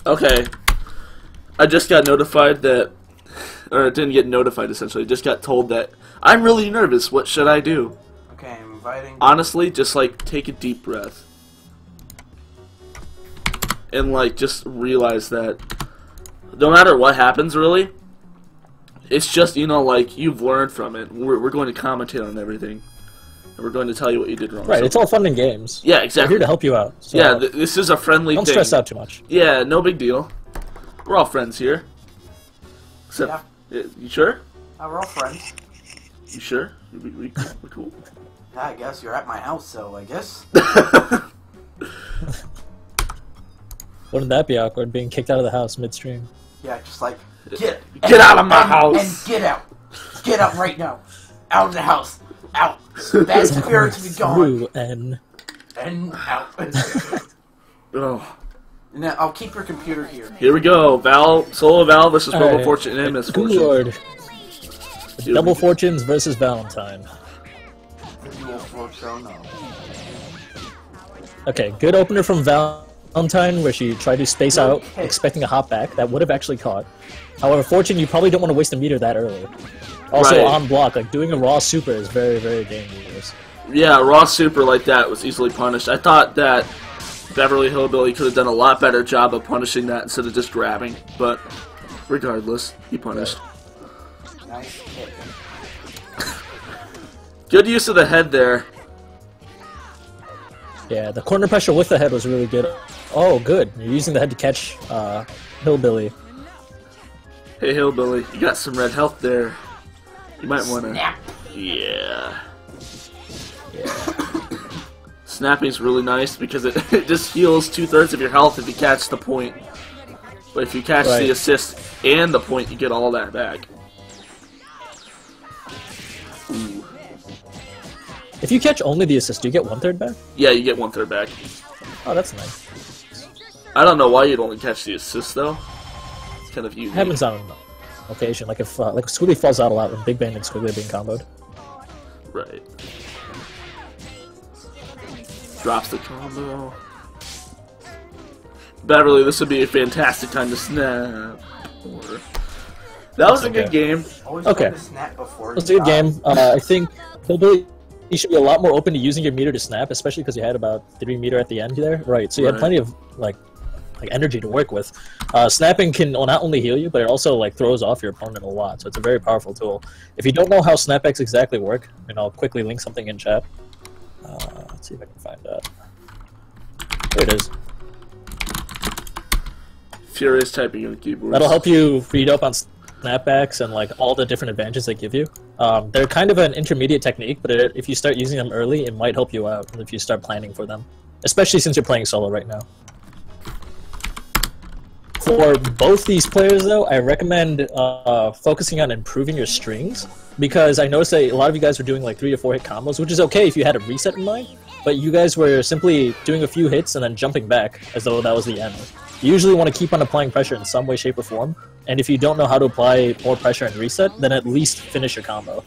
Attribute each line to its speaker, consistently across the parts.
Speaker 1: Okay. I just got notified that, or didn't get notified essentially, just got told that I'm really nervous. What should I do?
Speaker 2: Okay, I'm inviting.
Speaker 1: Honestly, just like take a deep breath. And like just realize that no matter what happens really, it's just, you know, like you've learned from it. We're going to commentate on everything. And we're going to tell you what you did wrong.
Speaker 3: Right,
Speaker 1: so,
Speaker 3: it's all fun and games.
Speaker 1: Yeah, exactly.
Speaker 3: We're here to help you out. So
Speaker 1: yeah, this is a friendly
Speaker 3: don't
Speaker 1: thing.
Speaker 3: stress out too much.
Speaker 1: Yeah, no big deal. We're all friends here. Except, you sure?
Speaker 2: We're all friends.
Speaker 1: You sure? We're cool?
Speaker 2: Yeah, I guess you're at my house, so I guess.
Speaker 3: Wouldn't that be awkward, being kicked out of the house midstream?
Speaker 2: Yeah, just like,
Speaker 1: get out of my house!
Speaker 2: And get out! Get out right now! Out of the house! Out! Bad spirits be gone!
Speaker 3: And
Speaker 2: out.
Speaker 1: Oh.
Speaker 2: Now, I'll keep your computer here.
Speaker 1: Here we go. Solo Val versus Robo Fortune and Misfortune.
Speaker 3: Good lord. Double Fortunes versus Valentine. Okay, good opener from Valentine where she tried to space out, expecting a hop back. That would have actually caught. However, Fortune, you probably don't want to waste a meter that early. Also, on block, like doing a raw super is very, very dangerous. Yeah,
Speaker 1: raw super like that was easily punished. I thought that Beverly Hillbilly could have done a lot better job of punishing that instead of just grabbing, but regardless, he punished.
Speaker 2: Nice hit.
Speaker 1: Good use of the head there.
Speaker 3: Yeah, the corner pressure with the head was really good. Oh, good. You're using the head to catch Hillbilly.
Speaker 1: Hey, Hillbilly, you got some red health there. You might want to...
Speaker 2: Snap!
Speaker 1: Yeah. Snapping's really nice because it just heals 2/3 of your health if you catch the point. But if you catch the assist and the point, you get all that back. Ooh.
Speaker 3: If you catch only the assist, do you get 1/3 back?
Speaker 1: Yeah, you get 1/3 back.
Speaker 3: Oh, that's nice.
Speaker 1: I don't know why you'd only catch the assist though. It's kind of unique.
Speaker 3: Happens on occasion, like if like Squiggly falls out a lot when Big Bang and Squiggly are being comboed.
Speaker 1: Right. Drops the combo. Beverly, this would be a fantastic time to snap. That was a good game.
Speaker 3: Okay. That's a good game. I think Hillbilly, you should be a lot more open to using your meter to snap, especially because you had about 3 meter at the end there. Right, so you had plenty of like energy to work with. Snapping can not only heal you, but it also like throws off your opponent a lot, so it's a very powerful tool. If you don't know how snapbacks exactly work, and I'll quickly link something in chat. Let's see if I can find that. There it is.
Speaker 1: Furious typing on the keyboard.
Speaker 3: That'll help you read up on snapbacks and like all the different advantages they give you. They're kind of an intermediate technique, but if you start using them early, it might help you out if you start planning for them. Especially since you're playing solo right now. For both these players, though, I recommend focusing on improving your strings, because I noticed that a lot of you guys were doing like 3 to 4 hit combos, which is okay if you had a reset in mind, but you guys were simply doing a few hits and then jumping back as though that was the end. You usually want to keep on applying pressure in some way, shape, or form, and if you don't know how to apply more pressure and reset, then at least finish your combo.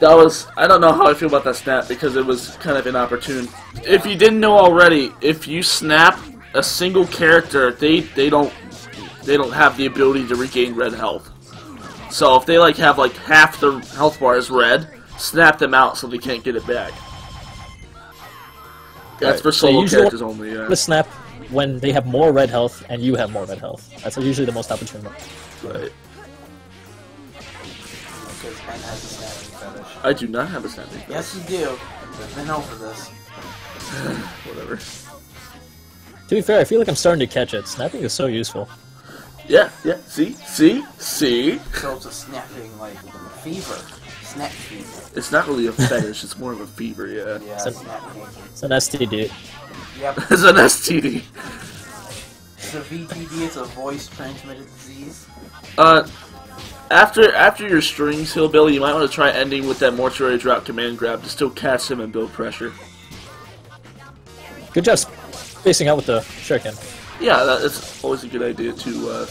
Speaker 1: That was... I don't know how I feel about that snap, because it was kind of inopportune. If you didn't know already, if you snap a single character, they don't have the ability to regain red health. So if they like have like half their health bar is red, snap them out so they can't get it back. That's for solo characters only. Yeah.
Speaker 3: Snap when they have more red health and you have more red health. That's usually the most opportune.
Speaker 1: Right. I do not have a snapping fetish.
Speaker 2: Yes, you do. I've been over this.
Speaker 1: Whatever.
Speaker 3: To be fair, I feel like I'm starting to catch it. Snapping is so useful.
Speaker 1: Yeah. See?
Speaker 2: So it's a snapping, like, fever. Snap fever.
Speaker 1: It's not really a fetish, it's more of a fever, yeah.
Speaker 2: Yeah,
Speaker 3: it's an STD.
Speaker 2: Yep.
Speaker 1: It's an STD.
Speaker 2: It's a VTD, it's a voice-transmitted disease.
Speaker 1: After your strings, Hillbilly, you might want to try ending with that mortuary drop command grab to still catch him and build pressure.
Speaker 3: Good job spacing out with the shuriken.
Speaker 1: Yeah, that's always a good idea to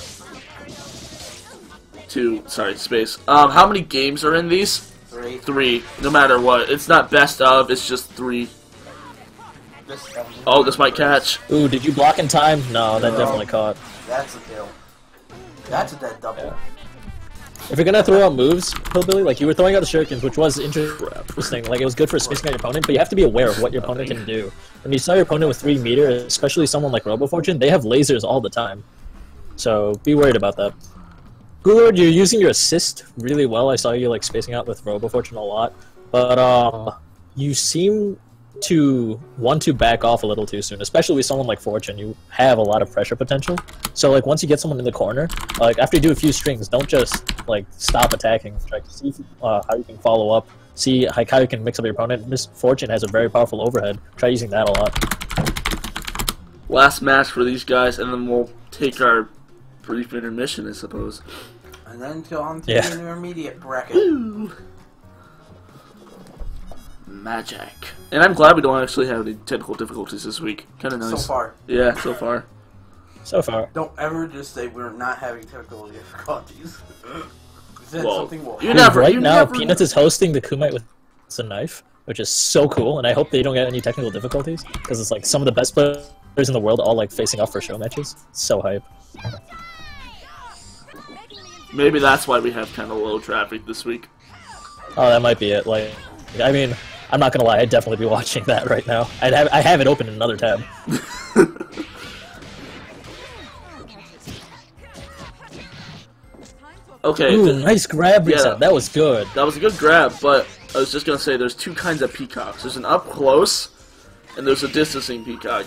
Speaker 1: space. How many games are in these? 3, no matter what. It's not best of, it's just 3. Oh, this might catch.
Speaker 3: Ooh, did you block in time? No, that definitely caught.
Speaker 2: That's a kill. That's a dead double.
Speaker 3: Yeah. If you're gonna throw out moves, Hillbilly, like you were throwing out the shurikens, which was interesting, like it was good for spacing out your opponent, but you have to be aware of what your opponent can do. When you saw your opponent with 3 meter, especially someone like RoboFortune, they have lasers all the time. So be worried about that. Goulord, you're using your assist really well. I saw you like spacing out with RoboFortune a lot, but you seem to want to back off a little too soon, especially with someone like Fortune. You have a lot of pressure potential. So like once you get someone in the corner, like after you do a few strings, don't just like stop attacking. Try to see how you can follow up. See like how you can mix up your opponent. Miss Fortune has a very powerful overhead. Try using that a lot.
Speaker 1: Last match for these guys, and then we'll take our brief intermission, I suppose.
Speaker 2: And then go on to the intermediate bracket. Woo.
Speaker 1: Magic. And I'm glad we don't actually have any technical difficulties this week. Kind of nice.
Speaker 2: So far.
Speaker 1: Yeah, so far.
Speaker 3: So far.
Speaker 2: Don't ever just say we're not having technical difficulties.
Speaker 1: Something will
Speaker 3: right now, Peanuts is hosting the Kumite with a knife, which is so cool, and I hope they don't get any technical difficulties, because it's like some of the best players in the world all like facing off for show matches. It's so hype.
Speaker 1: Maybe that's why we have kind of low traffic this week.
Speaker 3: Oh, that might be it. Like, I mean, I'm not gonna lie, I'd definitely be watching that right now. I have it open in another tab.
Speaker 1: Okay.
Speaker 3: Ooh, nice grab reset.
Speaker 1: Yeah,
Speaker 3: that was good.
Speaker 1: That was a good grab, but I was just gonna say there's 2 kinds of peacocks. There's an up close, and there's a distancing peacock.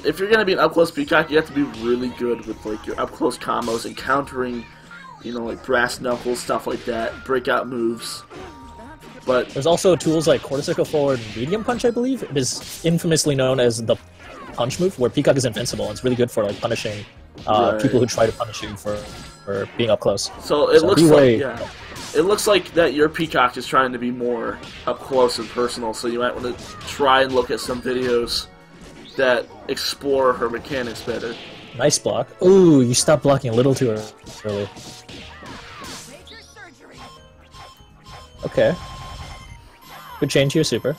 Speaker 1: If you're gonna be an up close peacock, you have to be really good with like your up close combos and countering, you know, like brass knuckles, stuff like that, breakout moves. But
Speaker 3: there's also tools like quarter circle forward medium punch, I believe. It is infamously known as the punch move, where peacock is invincible. It's really good for like punishing people who try to punish you for being up close.
Speaker 1: So it looks like it looks like that your peacock is trying to be more up close and personal. So you might want to try and look at some videos that explore her mechanics better.
Speaker 3: Nice block. Ooh, you stopped blocking a little too early. Okay. Good change to your super.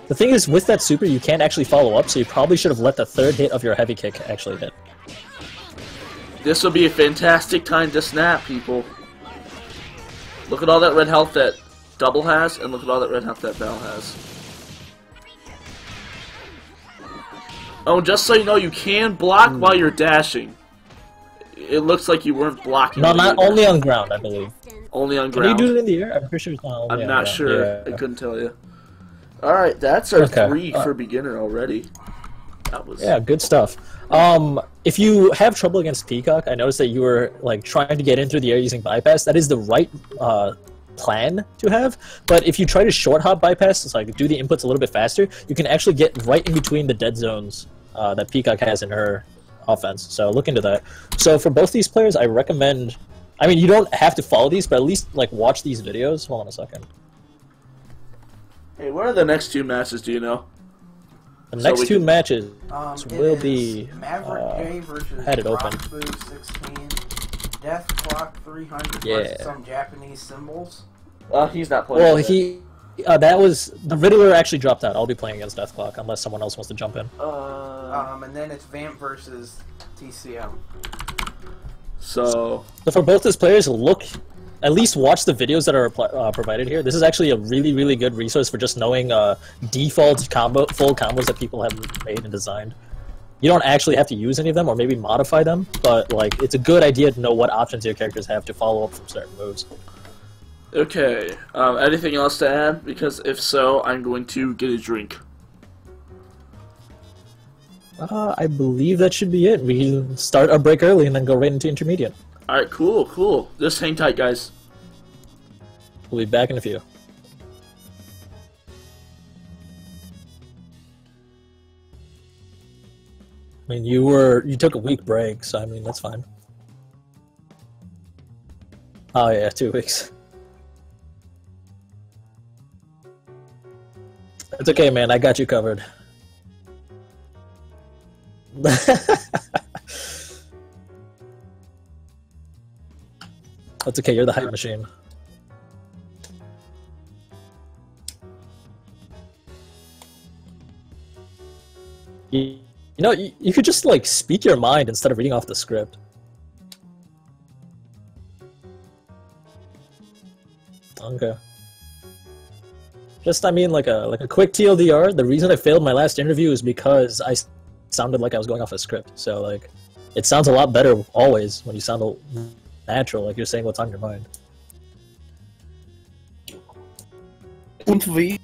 Speaker 3: The thing is, with that super, you can't actually follow up, so you probably should have let the 3rd hit of your heavy kick actually hit.
Speaker 1: This will be a fantastic time to snap, people. Look at all that red health that Double has, and look at all that red health that Bell has. Oh, just so you know, you can block while you're dashing. It looks like you weren't blocking.
Speaker 3: No, not only on ground, I believe.
Speaker 1: Only on ground.
Speaker 3: Can you do it in the air? I'm pretty sure it's not only
Speaker 1: I'm not sure. Yeah. I couldn't tell you. Alright, that's our 3 for beginner already. That was...
Speaker 3: Yeah, good stuff. If you have trouble against Peacock, I noticed that you were like trying to get in through the air using bypass. That is the right plan to have, but if you try to short hop bypass, it's like do the inputs a little bit faster, you can actually get right in between the dead zones that Peacock has in her offense. So look into that. So for both these players, I recommend, I mean, you don't have to follow these, but at least like watch these videos. Hold on a second.
Speaker 1: Hey, what are the next 2 matches, do you know?
Speaker 3: The next 2 matches will be
Speaker 2: Maverick J versus
Speaker 3: had it open.
Speaker 2: 16, Death Clock 300 versus some Japanese symbols.
Speaker 1: Well, he's not playing.
Speaker 3: Well, that was the Riddler actually dropped out. I'll be playing against Death Clock unless someone else wants to jump in.
Speaker 2: And then it's Vamp versus TCM.
Speaker 1: So
Speaker 3: for both these players, at least watch the videos that are provided here. This is actually a really, really good resource for just knowing default full combos that people have made and designed. You don't actually have to use any of them or maybe modify them, but like it's a good idea to know what options your characters have to follow up from certain moves.
Speaker 1: Okay, anything else to add? Because if so, I'm going to get a drink.
Speaker 3: I believe that should be it. We start our break early and then go right into intermediate.
Speaker 1: Alright, cool, cool. Just hang tight, guys.
Speaker 3: We'll be back in a few. I mean, you took a week break, so I mean, that's fine. Oh yeah, 2 weeks. It's okay, man. I got you covered. That's okay. You're the hype machine. You know, you could just like speak your mind instead of reading off the script. Okay. Just, I mean, like a quick TLDR. The reason I failed my last interview is because I sounded like I was going off a script. So like, it sounds a lot better always when you sound natural, like you're saying what's on your mind.
Speaker 2: Und wie?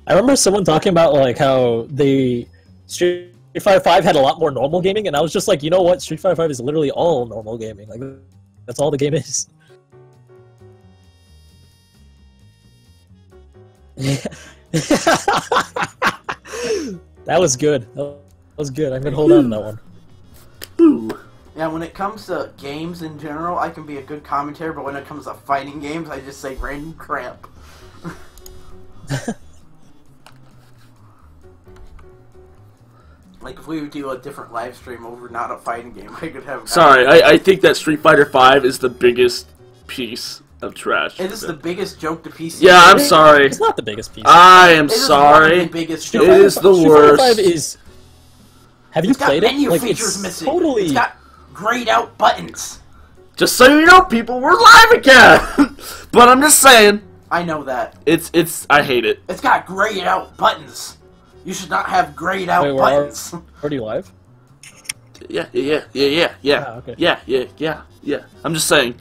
Speaker 3: I remember someone talking about like how Street Fighter 5 had a lot more normal gaming, and I was just like, you know what? Street Fighter 5 is literally all normal gaming. Like, that's all the game is. That was good. That was good. I'm gonna hold on to that one.
Speaker 1: Ooh.
Speaker 2: Yeah, when it comes to games in general, I can be a good commentator, but when it comes to fighting games, I just say random crap. Like, if we would do a different live stream over not a fighting game, I could have...
Speaker 1: Sorry, I think that Street Fighter 5 is the biggest piece of trash.
Speaker 2: It is the biggest joke to PC.
Speaker 1: Yeah, I'm sorry.
Speaker 3: It's not the biggest piece.
Speaker 1: I am
Speaker 2: It is
Speaker 1: sorry.
Speaker 2: one of the biggest
Speaker 1: It
Speaker 2: jokes.
Speaker 1: is the
Speaker 3: Street Fighter
Speaker 1: worst.
Speaker 3: 5 is... Have you
Speaker 2: It's got
Speaker 3: played it?
Speaker 2: menu
Speaker 3: Like,
Speaker 2: features
Speaker 3: it's
Speaker 2: missing.
Speaker 3: totally...
Speaker 2: It's got grayed out buttons.
Speaker 1: Just so you know, people, we're live again! But I'm just saying,
Speaker 2: I know that.
Speaker 1: I hate it.
Speaker 2: It's got grayed out buttons. You should not have grayed out
Speaker 3: Wait,
Speaker 2: buttons.
Speaker 3: Are you live?
Speaker 1: Yeah.
Speaker 3: Ah, okay.
Speaker 1: Yeah. I'm just saying,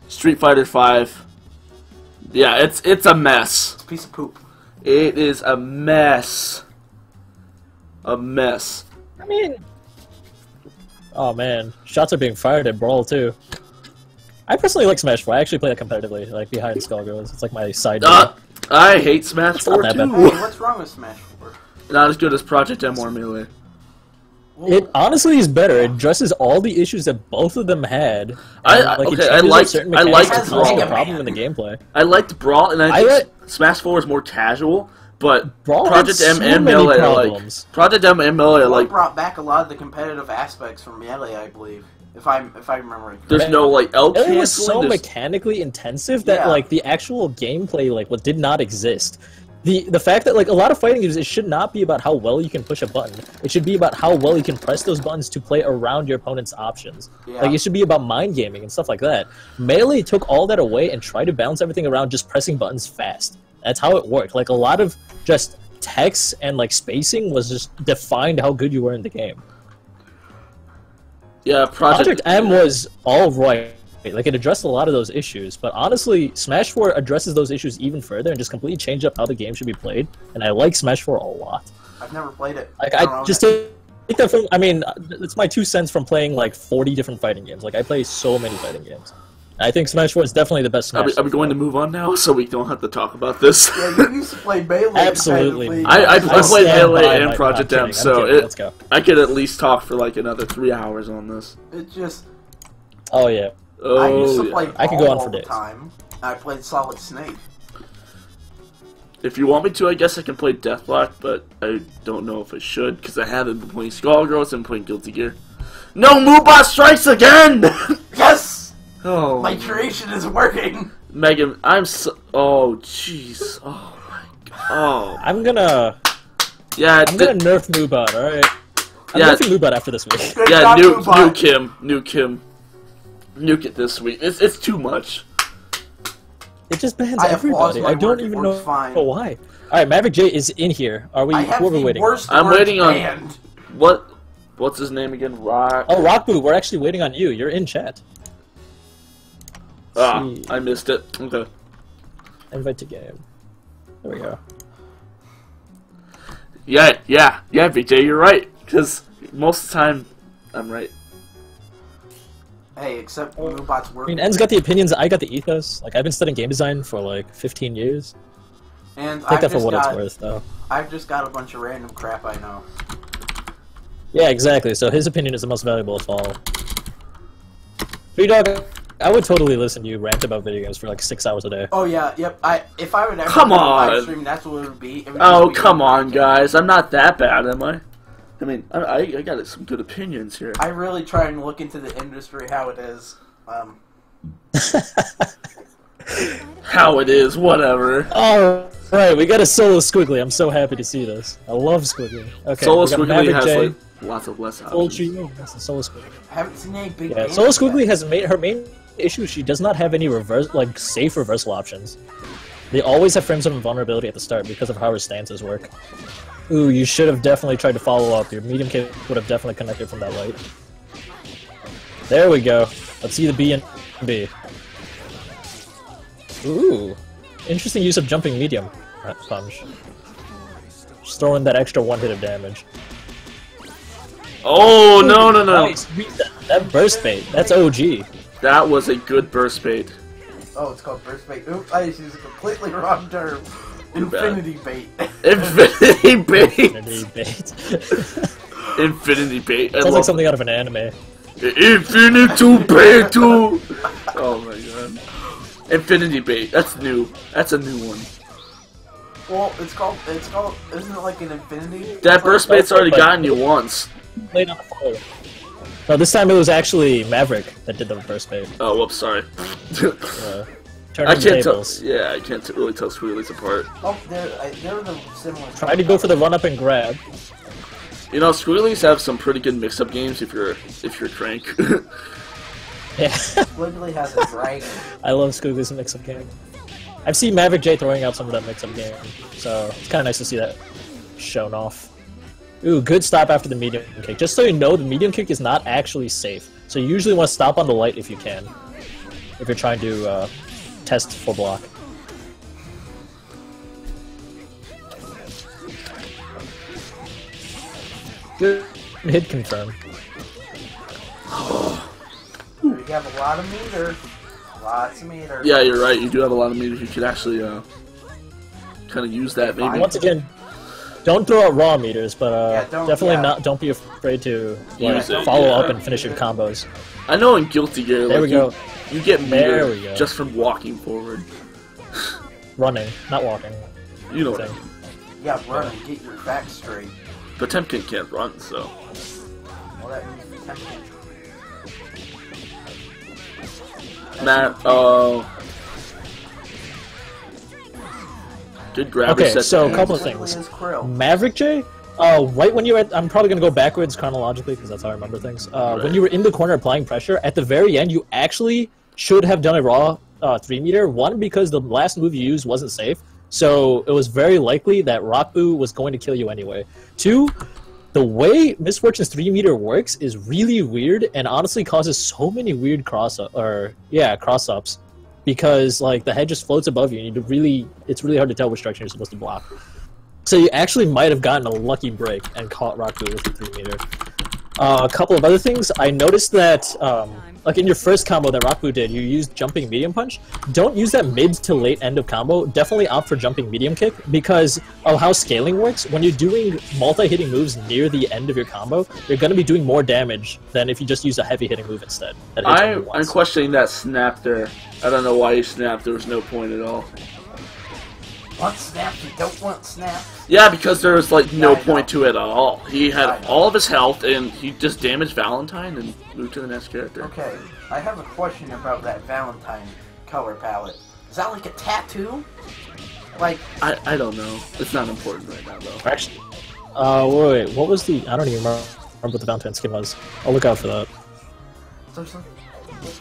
Speaker 1: Street Fighter 5, yeah, it's a mess.
Speaker 2: It's a piece of poop.
Speaker 1: It is a mess. A mess.
Speaker 3: I mean... Oh man, shots are being fired at Brawl too. I personally like Smash 4. I actually play that competitively, like behind Skullgirls. It's like my side game.
Speaker 1: I hate Smash
Speaker 3: It's not
Speaker 1: 4
Speaker 3: that
Speaker 1: too.
Speaker 3: bad.
Speaker 2: Hey, what's wrong with Smash 4?
Speaker 1: Not as good as Project M or Melee.
Speaker 3: It honestly is better. It addresses all the issues that both of them had. And,
Speaker 1: I
Speaker 3: it changes certain mechanics
Speaker 1: liked
Speaker 3: to cause
Speaker 2: Brawl.
Speaker 3: the problem in the gameplay.
Speaker 1: I liked Brawl, and I think Smash 4 is more casual. But
Speaker 3: Brawl
Speaker 1: Project
Speaker 3: had
Speaker 1: M
Speaker 3: so
Speaker 1: and
Speaker 3: many
Speaker 1: Melee are
Speaker 3: problems.
Speaker 1: like Project M and Melee are
Speaker 2: Well,
Speaker 1: like
Speaker 2: brought back a lot of the competitive aspects from Melee, I believe. If I remember it.
Speaker 1: there's no like L
Speaker 3: It was so
Speaker 1: canceling.
Speaker 3: mechanically intensive that
Speaker 2: Yeah.
Speaker 3: like the actual gameplay like what did not exist. The fact that like a lot of fighting games, it should not be about how well you can push a button. It should be about how well you can press those buttons to play around your opponent's options.
Speaker 2: Yeah.
Speaker 3: Like it should be about mind gaming and stuff like that. Melee took all that away and tried to balance everything around just pressing buttons fast. That's how it worked. Like a lot of just text and like spacing was just defined how good you were in the game.
Speaker 1: Yeah,
Speaker 3: Project M was all right. Like it addressed a lot of those issues, but honestly, Smash 4 addresses those issues even further and just completely changed up how the game should be played. And I like Smash 4 a lot.
Speaker 2: I've never played it.
Speaker 3: Like
Speaker 2: don't
Speaker 3: I
Speaker 2: own
Speaker 3: just
Speaker 2: it.
Speaker 3: take that from. I mean, it's my 2 cents from playing like 40 different fighting games. Like I play so many fighting games. I think Smash 4 is definitely the best Smash.
Speaker 1: Are we going to move on now so we don't have to talk about this?
Speaker 2: Yeah, you used to play Melee.
Speaker 3: Absolutely.
Speaker 2: competitively.
Speaker 1: I played
Speaker 3: stand
Speaker 1: Melee
Speaker 3: by
Speaker 1: and
Speaker 3: my-
Speaker 1: Project
Speaker 3: I'm
Speaker 1: M,
Speaker 3: kidding, I'm
Speaker 1: so
Speaker 3: kidding. Let's go.
Speaker 1: I could at least talk for like another 3 hours on this.
Speaker 2: It just...
Speaker 3: Oh yeah.
Speaker 2: I used to
Speaker 1: yeah.
Speaker 2: play
Speaker 3: I could go
Speaker 2: Brawl
Speaker 3: on for
Speaker 2: all the
Speaker 3: days.
Speaker 2: time. I played Solid Snake.
Speaker 1: If you want me to, I guess I can play Deathlock, but I don't know if I should, because I haven't been playing Skullgirls and playing Guilty Gear. No, Moobot strikes again!
Speaker 2: Yes!
Speaker 1: Oh,
Speaker 2: My creation is working!
Speaker 1: Megan, I'm so... Oh, jeez. Oh, my God. Oh.
Speaker 3: I'm gonna
Speaker 1: Yeah,
Speaker 3: nerf Moobot. All right. I'm
Speaker 1: Yeah.
Speaker 3: nerfing Moobot after this week.
Speaker 2: Good
Speaker 1: yeah,
Speaker 2: job,
Speaker 1: nuke
Speaker 2: Moobot.
Speaker 1: him. Nuke it this week. It's too much.
Speaker 3: It just bans
Speaker 2: I have paused
Speaker 3: everybody.
Speaker 2: my
Speaker 3: I don't
Speaker 2: work, it
Speaker 3: even know
Speaker 2: works fine.
Speaker 3: why. All right, Maverick J is in here. Are we?
Speaker 2: I have
Speaker 3: Who are we
Speaker 2: the
Speaker 3: waiting?
Speaker 2: worst
Speaker 1: I'm
Speaker 2: words
Speaker 1: waiting on-
Speaker 2: banned.
Speaker 1: What's his name again? Rock.
Speaker 3: Oh, Rockboo, we're actually waiting on you. You're in chat.
Speaker 1: Ah,
Speaker 3: See.
Speaker 1: I missed it. Okay.
Speaker 3: Invite to game. There we go.
Speaker 1: Yeah, VJ, you're right. Because most of the time, I'm right.
Speaker 2: Hey, except Moobot's work.
Speaker 3: I mean, N's got the opinions, I got the ethos. Like, I've been studying game design for like 15 years.
Speaker 2: And
Speaker 3: Take that for what it's worth, though.
Speaker 2: I've just got a bunch of random crap I know.
Speaker 3: Yeah, exactly. So his opinion is the most valuable of all. Free Dog, I would totally listen to you rant about video games for like 6 hours a day.
Speaker 2: Oh yeah, yep. If I would ever
Speaker 1: Come
Speaker 2: do a
Speaker 1: on.
Speaker 2: live stream, that's what it would be. It would
Speaker 1: Oh,
Speaker 2: just be
Speaker 1: come on, guys. I'm not that bad, am I? I mean, I got some good opinions here.
Speaker 2: I really try and look into the industry, how it is.
Speaker 1: How it is, whatever.
Speaker 3: Alright, we got a Solo Squiggly. I'm so happy to see this. I love Squiggly. Okay,
Speaker 1: Solo
Speaker 3: we got
Speaker 1: Squiggly
Speaker 3: Maverick
Speaker 1: has
Speaker 3: J,
Speaker 1: like lots of less
Speaker 3: Full
Speaker 1: options.
Speaker 3: Trio. That's the Solo Squiggly.
Speaker 2: I haven't seen any big
Speaker 3: Yeah,
Speaker 2: games
Speaker 3: Solo
Speaker 2: yet.
Speaker 3: Squiggly has made her main issue. She does not have any safe reversal options. They always have frames of invulnerability at the start because of how her stances work. Ooh, you should have definitely tried to follow up. Your medium kick would have definitely connected from that light. There we go. Let's see the B and B. Ooh, interesting use of jumping medium punch. Just throwing that extra one hit of damage.
Speaker 1: Oh, no.
Speaker 3: Nice. That burst bait. That's OG.
Speaker 1: That was a good burst bait.
Speaker 2: Oh, it's called burst bait. Oops, I just used a completely wrong term. Infinity bait.
Speaker 1: Infinity bait.
Speaker 3: Infinity bait.
Speaker 1: Infinity bait.
Speaker 3: Sounds like something out of an anime.
Speaker 1: Infinity bait too. Oh my god. Infinity bait. That's new. That's a new one.
Speaker 2: Well, it's called, isn't it like an infinity?
Speaker 1: That burst bait's already gotten you once.
Speaker 3: Played on the floor. No, this time it was actually Maverick that did the burst bait.
Speaker 1: Oh, whoops, sorry.
Speaker 3: Turning
Speaker 1: I can't tell.
Speaker 3: tables.
Speaker 1: Yeah, I can't really tell Squealy's apart.
Speaker 2: Oh, they're the similar.
Speaker 3: Try to go for the run up and grab.
Speaker 1: You know, Squealy's have some pretty good mix-up games if you're Crank.
Speaker 3: Yeah.
Speaker 2: Squiggly has a dragon.
Speaker 3: I love Squiggly's mix-up game. I've seen Maverick J throwing out some of that mix-up game, so it's kind of nice to see that shown off. Ooh, good stop after the medium kick. Just so you know, the medium kick is not actually safe, so you usually want to stop on the light if you can, if you're trying to test full block. Good hit confirm.
Speaker 2: You have a lot of meter. Lots of meter.
Speaker 1: Yeah, you're right. You do have a lot of meters. You could actually kind of use that maybe.
Speaker 3: Once again, don't throw out raw meters, but definitely
Speaker 2: yeah.
Speaker 3: don't be afraid to
Speaker 1: Use it,
Speaker 3: follow
Speaker 1: yeah.
Speaker 3: up and finish your combos.
Speaker 1: I know in Guilty Gear,
Speaker 3: There
Speaker 1: like,
Speaker 3: we go.
Speaker 1: you get
Speaker 3: There
Speaker 1: meter
Speaker 3: we go.
Speaker 1: just from walking forward.
Speaker 3: Running, not walking.
Speaker 1: You know what I mean.
Speaker 2: Yeah, run and get your facts straight.
Speaker 1: But Temkin can't run, so.
Speaker 2: Well, that means Temkin.
Speaker 1: Matt, oh. Good grab.
Speaker 3: Okay,
Speaker 1: set
Speaker 3: so
Speaker 1: to
Speaker 3: a couple
Speaker 1: hands.
Speaker 3: of things.
Speaker 2: Squiggly is Krill.
Speaker 3: Maverick J, right when you were I'm probably going to go backwards chronologically because that's how I remember things. When you were in the corner applying pressure, at the very end, you actually should have done a raw 3-meter. One, because the last move you used wasn't safe, so it was very likely that Rock Boo was going to kill you anyway. Two, the way Misfortune's 3-meter works is really weird and honestly causes so many weird cross-ups. Because like the head just floats above you, and it's really hard to tell which direction you're supposed to block. So you actually might have gotten a lucky break and caught Rock Boo with the 3-meter. A couple of other things, I noticed that like in your first combo that Rock Boo did, you used jumping medium punch. Don't use that mid to late end of combo. Definitely opt for jumping medium kick because of how scaling works. When you're doing multi-hitting moves near the end of your combo, you're going to be doing more damage than if you just use a heavy hitting move instead. That hits only
Speaker 1: I'm
Speaker 3: once.
Speaker 1: questioning that snap there. I don't know why he snapped. There was no point at all.
Speaker 2: Want snap? You don't want snap?
Speaker 1: Yeah, because there was like no
Speaker 2: I know.
Speaker 1: point to it at all. He
Speaker 2: I
Speaker 1: had
Speaker 2: know.
Speaker 1: all of his health, and he just damaged Valentine and moved to the next character.
Speaker 2: Okay, I have a question about that Valentine color palette. Is that like a tattoo? Like,
Speaker 1: I don't know. It's not important right now, though.
Speaker 3: Actually, wait, what was the? I don't even remember what the Valentine skin was. I'll look out for that.
Speaker 2: seriously?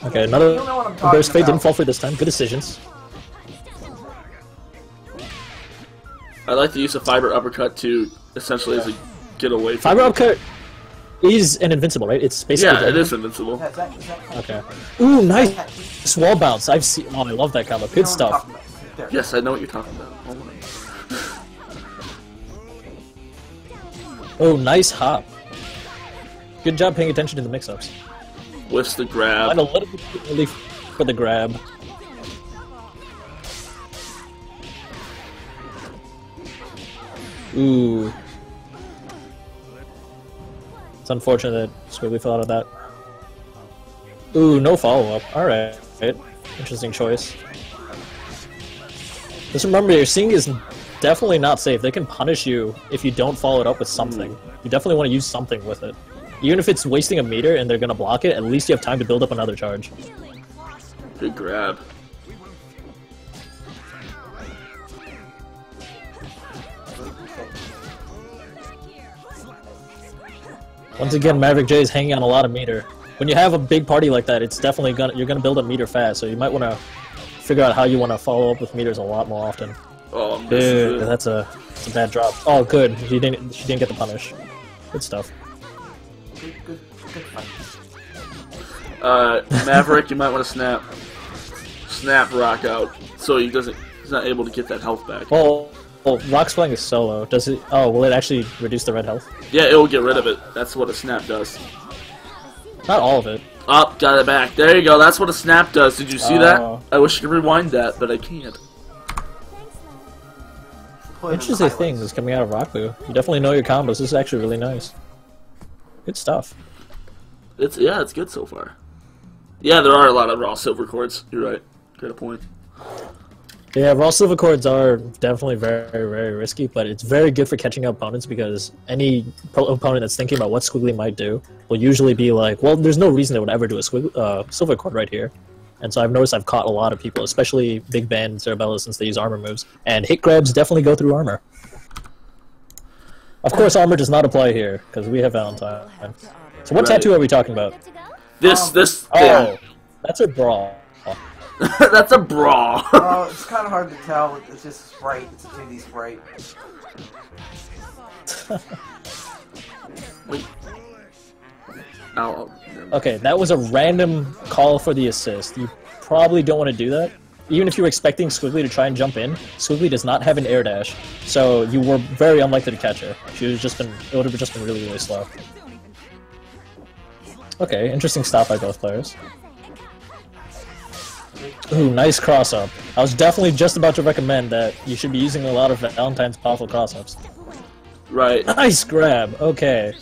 Speaker 3: Okay, another
Speaker 2: You know what I'm talking
Speaker 3: burst fade
Speaker 2: about.
Speaker 3: didn't fall for this time. Good decisions.
Speaker 1: I like the use of fiber uppercut to essentially as a get away from.
Speaker 3: Fiber uppercut is an invincible, right? It's basically
Speaker 1: Yeah, it is invincible.
Speaker 2: Is that
Speaker 3: Okay. Ooh, nice wall bounce. I've seen. Oh, I love that combo. Good stuff.
Speaker 1: Yes, I know what you're talking about. Hold on.
Speaker 3: Oh, nice hop. Good job paying attention to the mix-ups.
Speaker 1: Whiffs the grab.
Speaker 3: Went a little bit too early for the grab. Ooh. It's unfortunate that Squiggly fell out of that. Ooh, no follow-up. Alright. Interesting choice. Just remember, your Sing is definitely not safe. They can punish you if you don't follow it up with something. You definitely want to use something with it. Even if it's wasting a meter and they're gonna block it, at least you have time to build up another charge.
Speaker 1: Good grab.
Speaker 3: Once again, Maverick J is hanging on a lot of meter. When you have a big party like that, it's definitely you're gonna build up meter fast. So you might want to figure out how you want to follow up with meters a lot more often.
Speaker 1: Oh,
Speaker 3: Dude, that's a bad drop. Oh, good. She didn't get the punish. Good stuff.
Speaker 2: Good fight.
Speaker 1: Maverick, you might want to snap Rock out so he's not able to get that health back.
Speaker 3: Well, Rock's playing a solo. Does it? Oh, will it actually reduce the red health?
Speaker 1: Yeah, it will get rid of it. That's what a snap does.
Speaker 3: Not all of it.
Speaker 1: Oh, got it back. There you go. That's what a snap does. Did you see that? I wish I could rewind that, but I can't.
Speaker 3: Interesting things coming out of Raku. You definitely know your combos. This is actually really nice. Good stuff.
Speaker 1: It's good so far. Yeah, there are a lot of raw silver chords. You're right. Great point.
Speaker 3: Yeah, raw silver chords are definitely very, very risky, but it's very good for catching up opponents because any opponent that's thinking about what Squiggly might do will usually be like, well, there's no reason they would ever do a silver chord right here. And so I've noticed I've caught a lot of people, especially Big Ben, Cerebella, since they use armor moves. And hit grabs definitely go through armor. Of course, armor does not apply here, because we have Valentine. So what tattoo are we talking about?
Speaker 1: This
Speaker 3: Oh, that's a bra.
Speaker 1: That's a bra.
Speaker 2: Oh, it's kind of hard to tell. It's just a sprite. It's a 2D sprite.
Speaker 1: Wait. Ow.
Speaker 3: Okay, that was a random call for the assist. You probably don't want to do that. Even if you were expecting Squiggly to try and jump in, Squiggly does not have an air dash, so you were very unlikely to catch her. It would have just been really, really slow. Okay, interesting stop by both players. Ooh, nice cross-up. I was definitely just about to recommend that you should be using a lot of Valentine's powerful cross-ups.
Speaker 1: Right.
Speaker 3: Nice grab! Okay.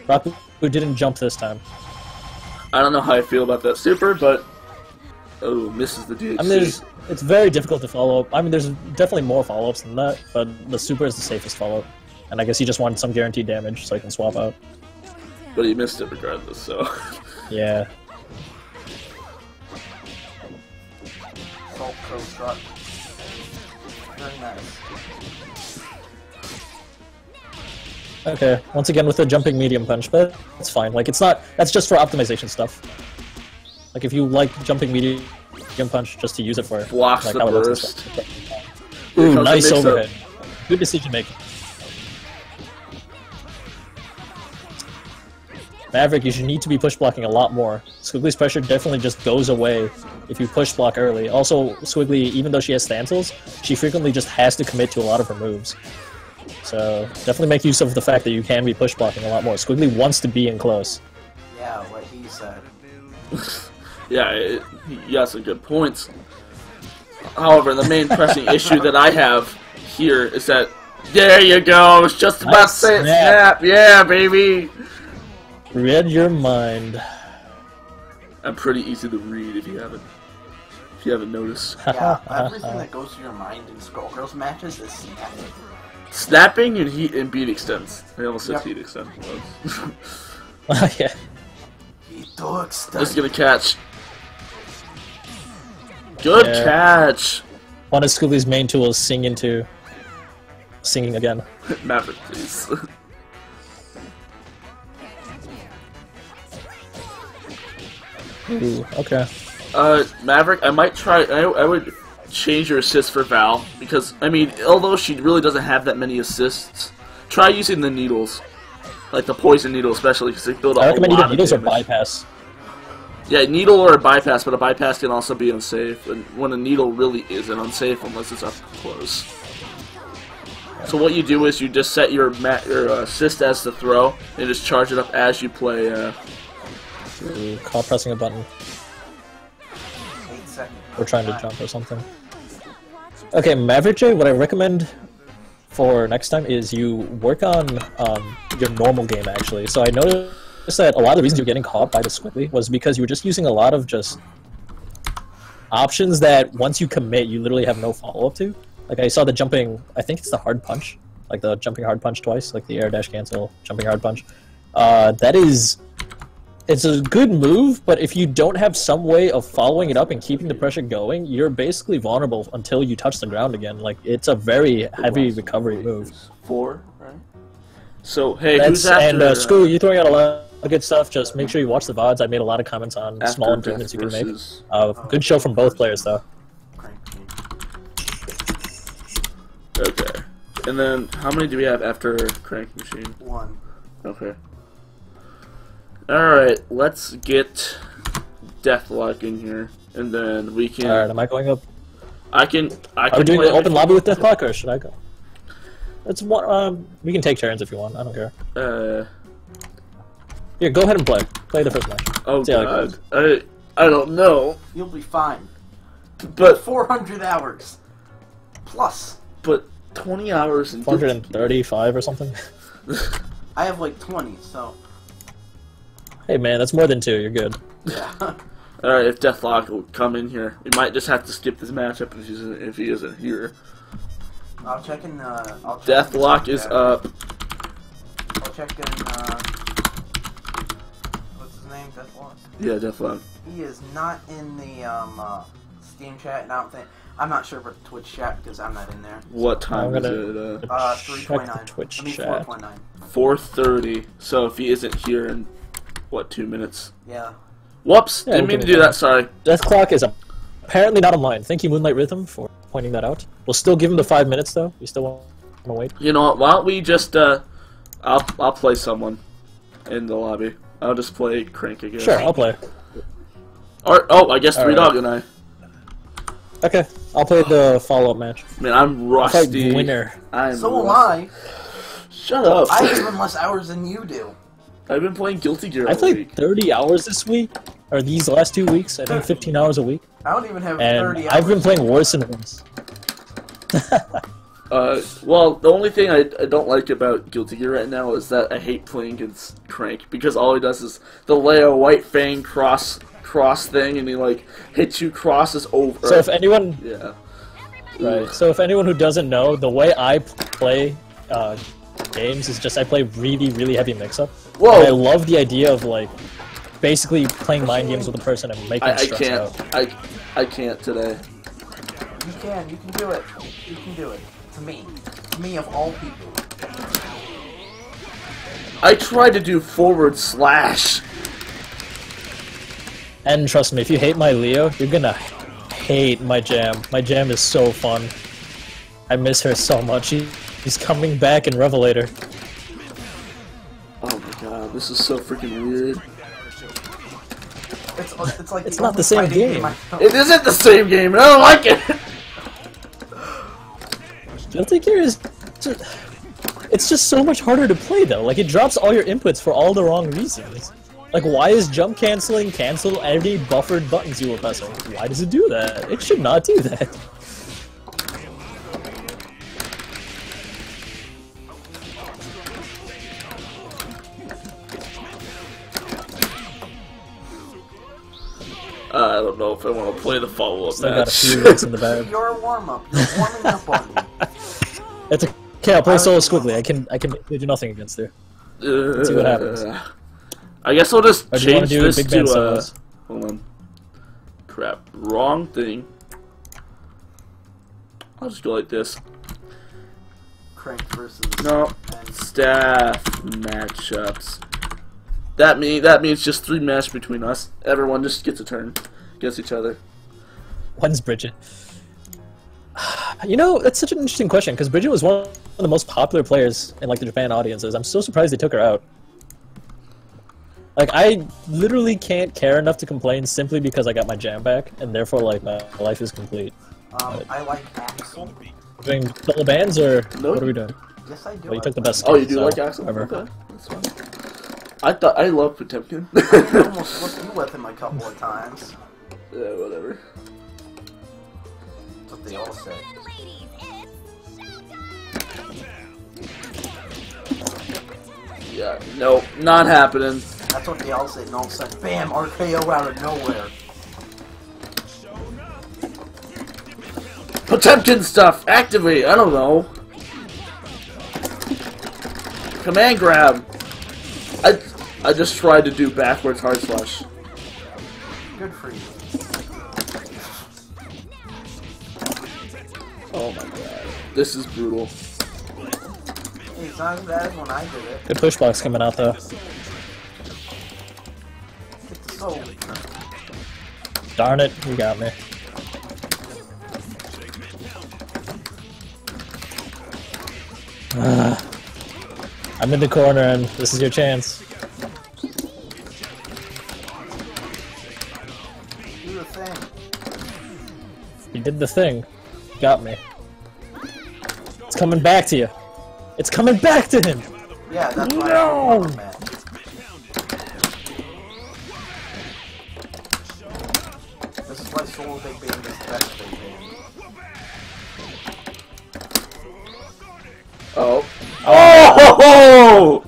Speaker 3: Raku didn't jump this time.
Speaker 1: I don't know how I feel about that super, but... Oh, misses the DHC.
Speaker 3: I mean, it's very difficult to follow up. I mean, there's definitely more follow-ups than that, but the super is the safest follow-up. And I guess he just wanted some guaranteed damage so he can swap out.
Speaker 1: But he missed it regardless, so...
Speaker 3: Yeah.
Speaker 2: Salt Crow Strut. Very nice.
Speaker 3: Okay, once again with the jumping medium punch, but it's fine. Like, it's not... That's just for optimization stuff. Like, if you like jumping medium punch just to use it for...
Speaker 1: Blocks
Speaker 3: like,
Speaker 1: the
Speaker 3: how it looks and
Speaker 1: burst.
Speaker 3: stuff. Ooh, nice overhead. Good decision making. Maverick, you should need to be push blocking a lot more. Squiggly's pressure definitely just goes away if you push block early. Also, Squiggly, even though she has stancels, she frequently just has to commit to a lot of her moves. So, definitely make use of the fact that you can be push blocking a lot more. Squiggly wants to be in close.
Speaker 2: Yeah, what he said.
Speaker 1: Yeah, he has some good points. However, the main pressing issue that I have here is that... There you go! I was just about to say it. Snap! Yeah, baby!
Speaker 3: Read your mind.
Speaker 1: I'm pretty easy to read if you haven't noticed.
Speaker 2: Yeah, everything that goes through your mind in Skullgirls matches is snapping.
Speaker 1: Snapping and heat and beat extents. I almost said heat extent.
Speaker 3: Yeah.
Speaker 1: Just gonna catch. Good catch.
Speaker 3: One of Squiggly's main tools is singing again.
Speaker 1: Maverick, please.
Speaker 3: Ooh, okay.
Speaker 1: Maverick, I might try. I would change your assist for Val because I mean, although she really doesn't have that many assists, try using the needles, like the poison needle especially, because they build up a lot of damage. I recommend either needles or bypass. Yeah, needle or a bypass, but a bypass can also be unsafe, and when a needle really isn't unsafe unless it's up close. So what you do is you just set your assist as the throw, and just charge it up as you play
Speaker 3: Call pressing a button.
Speaker 2: 8 seconds.
Speaker 3: We're trying to jump or something. Okay, Maverick J, what I recommend for next time is you work on your normal game, actually. So I noticed that a lot of the reasons you're getting caught by the squiggly was because you were just using a lot of just options that once you commit, you literally have no follow-up to. Like, I saw the jumping, I think it's the hard punch. Like, the jumping hard punch twice, like the air dash cancel, jumping hard punch. It's a good move, but if you don't have some way of following it up and keeping the pressure going, you're basically vulnerable until you touch the ground again. Like, it's a very heavy recovery move.
Speaker 1: 4, right? So, hey, who's after...
Speaker 3: And, Screw, you're throwing out a lot of good stuff. Just make sure you watch the VODs. I made a lot of comments on small improvements you can make. Good show from both players, though.
Speaker 1: Okay. And then, how many do we have after Crank Machine?
Speaker 2: 1.
Speaker 1: Okay. Alright, let's get Deathlock in here, and then we can...
Speaker 3: Alright, am I going up?
Speaker 1: I can
Speaker 3: Are we doing the open lobby with Deathlock, or should I go? It's one, we can take turns if you want, I don't care. Here, go ahead and play. Play the first match.
Speaker 1: Oh god, I don't know.
Speaker 2: You'll be fine.
Speaker 1: But
Speaker 2: 400 hours. Plus.
Speaker 1: But 20 hours and
Speaker 3: 435 or something?
Speaker 2: I have like 20, so...
Speaker 3: Hey man, that's more than 2, you're good.
Speaker 2: Yeah.
Speaker 1: Alright, if Deathlock will come in here, we might just have to skip this matchup if he isn't here.
Speaker 2: I'll check in,
Speaker 1: Deathlock is up.
Speaker 2: I'll check in, what's his name? Deathlock?
Speaker 1: Yeah, Deathlock.
Speaker 2: He is not in the, Steam chat, and I'm not sure for Twitch chat because I'm not in there.
Speaker 1: What time is it?
Speaker 2: 3:29.
Speaker 3: Twitch
Speaker 2: I mean,
Speaker 3: chat.
Speaker 2: 4:29.
Speaker 1: 4:30. So if he isn't here in, what, 2 minutes?
Speaker 2: Yeah.
Speaker 1: Whoops!
Speaker 3: Yeah,
Speaker 1: didn't mean to do that, sorry.
Speaker 3: Deathclock is apparently not online. Thank you, Moonlight Rhythm, for pointing that out. We'll still give him the 5 minutes, though. We still want to wait.
Speaker 1: You know what, why don't we just, I'll play someone in the lobby. I'll just play Crank again.
Speaker 3: Sure, I'll play.
Speaker 1: Or, oh, I guess Three Dog and I.
Speaker 3: Okay, I'll play the follow-up match.
Speaker 1: Man, I'm rusty.
Speaker 3: Winner.
Speaker 2: So am I.
Speaker 1: Shut up.
Speaker 2: I have even less hours than you do.
Speaker 1: I've been playing Guilty Gear
Speaker 3: I
Speaker 1: all
Speaker 3: played
Speaker 1: week.
Speaker 3: 30 hours this week, or these last 2 weeks. I think 15 hours a week.
Speaker 2: I don't even have
Speaker 3: And
Speaker 2: 30 hours.
Speaker 3: I've been playing worse and worse.
Speaker 1: Well, the only thing I don't like about Guilty Gear right now is that I hate playing against Crank, because all he does is the Leo White Fang cross thing, and he like hits you crosses over.
Speaker 3: So if anyone,
Speaker 1: yeah,
Speaker 3: right. So if anyone who doesn't know, the way I play games is just I play really heavy mix-up.
Speaker 1: Whoa!
Speaker 3: And I love the idea of like basically playing mind games with a person and making them stress out.
Speaker 1: I can't today.
Speaker 2: You can do it. You can do it. To me. To me of all people.
Speaker 1: I tried to do /.
Speaker 3: And trust me, if you hate my Leo, you're gonna hate my Jam. My Jam is so fun. I miss her so much. He's coming back in Revelator.
Speaker 1: Oh my god, this is so freaking weird.
Speaker 2: It's like
Speaker 3: It's not the same game.
Speaker 1: It isn't the same game, and I don't like it!
Speaker 3: Guilty Gear is... It's just so much harder to play, though. Like, it drops all your inputs for all the wrong reasons. Like, why is jump canceling cancel every buffered buttons you were pressing? Why does it do that? It should not do that.
Speaker 1: I don't know if I want to play the follow-up
Speaker 3: Still got a
Speaker 1: match.
Speaker 3: few hits in the bag.
Speaker 2: You're a warm-up. You're warming up on me.
Speaker 3: It's okay, I'll play solo squiggly. I can do nothing against her. Let's see what happens.
Speaker 1: I guess I'll just
Speaker 3: Or do you want
Speaker 1: change
Speaker 3: to do
Speaker 1: this
Speaker 3: big band
Speaker 1: to
Speaker 3: solos?
Speaker 1: hold on. Crap. Wrong thing. I'll just go like this.
Speaker 2: Crank versus...
Speaker 1: No. Staff matchups. That means just 3 matches between us. Everyone just gets a turn against each other.
Speaker 3: When's Bridget? You know, that's such an interesting question, because Bridget was one of the most popular players in like the Japan audiences. I'm so surprised they took her out. Like, I literally can't care enough to complain simply because I got my jam back, and therefore, like, my life is complete.
Speaker 2: I like Axel.
Speaker 3: Doing double bands, or
Speaker 1: No.
Speaker 3: what are we doing?
Speaker 2: Yes, I do.
Speaker 3: Well, you took the best.
Speaker 1: Oh, you do
Speaker 3: so,
Speaker 1: like Axel?
Speaker 3: whatever.
Speaker 1: Okay, that's fine. I love Potemkin.
Speaker 2: I almost flipped you with him a couple of times.
Speaker 1: Yeah, whatever.
Speaker 2: That's what they all say.
Speaker 1: Yeah, nope, not happening.
Speaker 2: That's what they all say, and all of a sudden, bam, RKO out of nowhere.
Speaker 1: Potemkin stuff, activate, I don't know. Command grab. I just tried to do backwards hard slash.
Speaker 2: Good for you.
Speaker 1: Oh my god. This is brutal.
Speaker 2: Hey, it's not as bad as when I did it.
Speaker 3: Good push box coming out though.
Speaker 2: Get the soul.
Speaker 3: Darn it, you got me. I'm in the corner and this is your chance.
Speaker 2: Do the thing.
Speaker 3: You did the thing. Got me. It's coming back to you. It's coming back to him!
Speaker 2: Yeah, that's why
Speaker 3: No!
Speaker 2: I'm mad. This is why Solo Big Bang is the best Big Bang.
Speaker 1: Oh. Oh!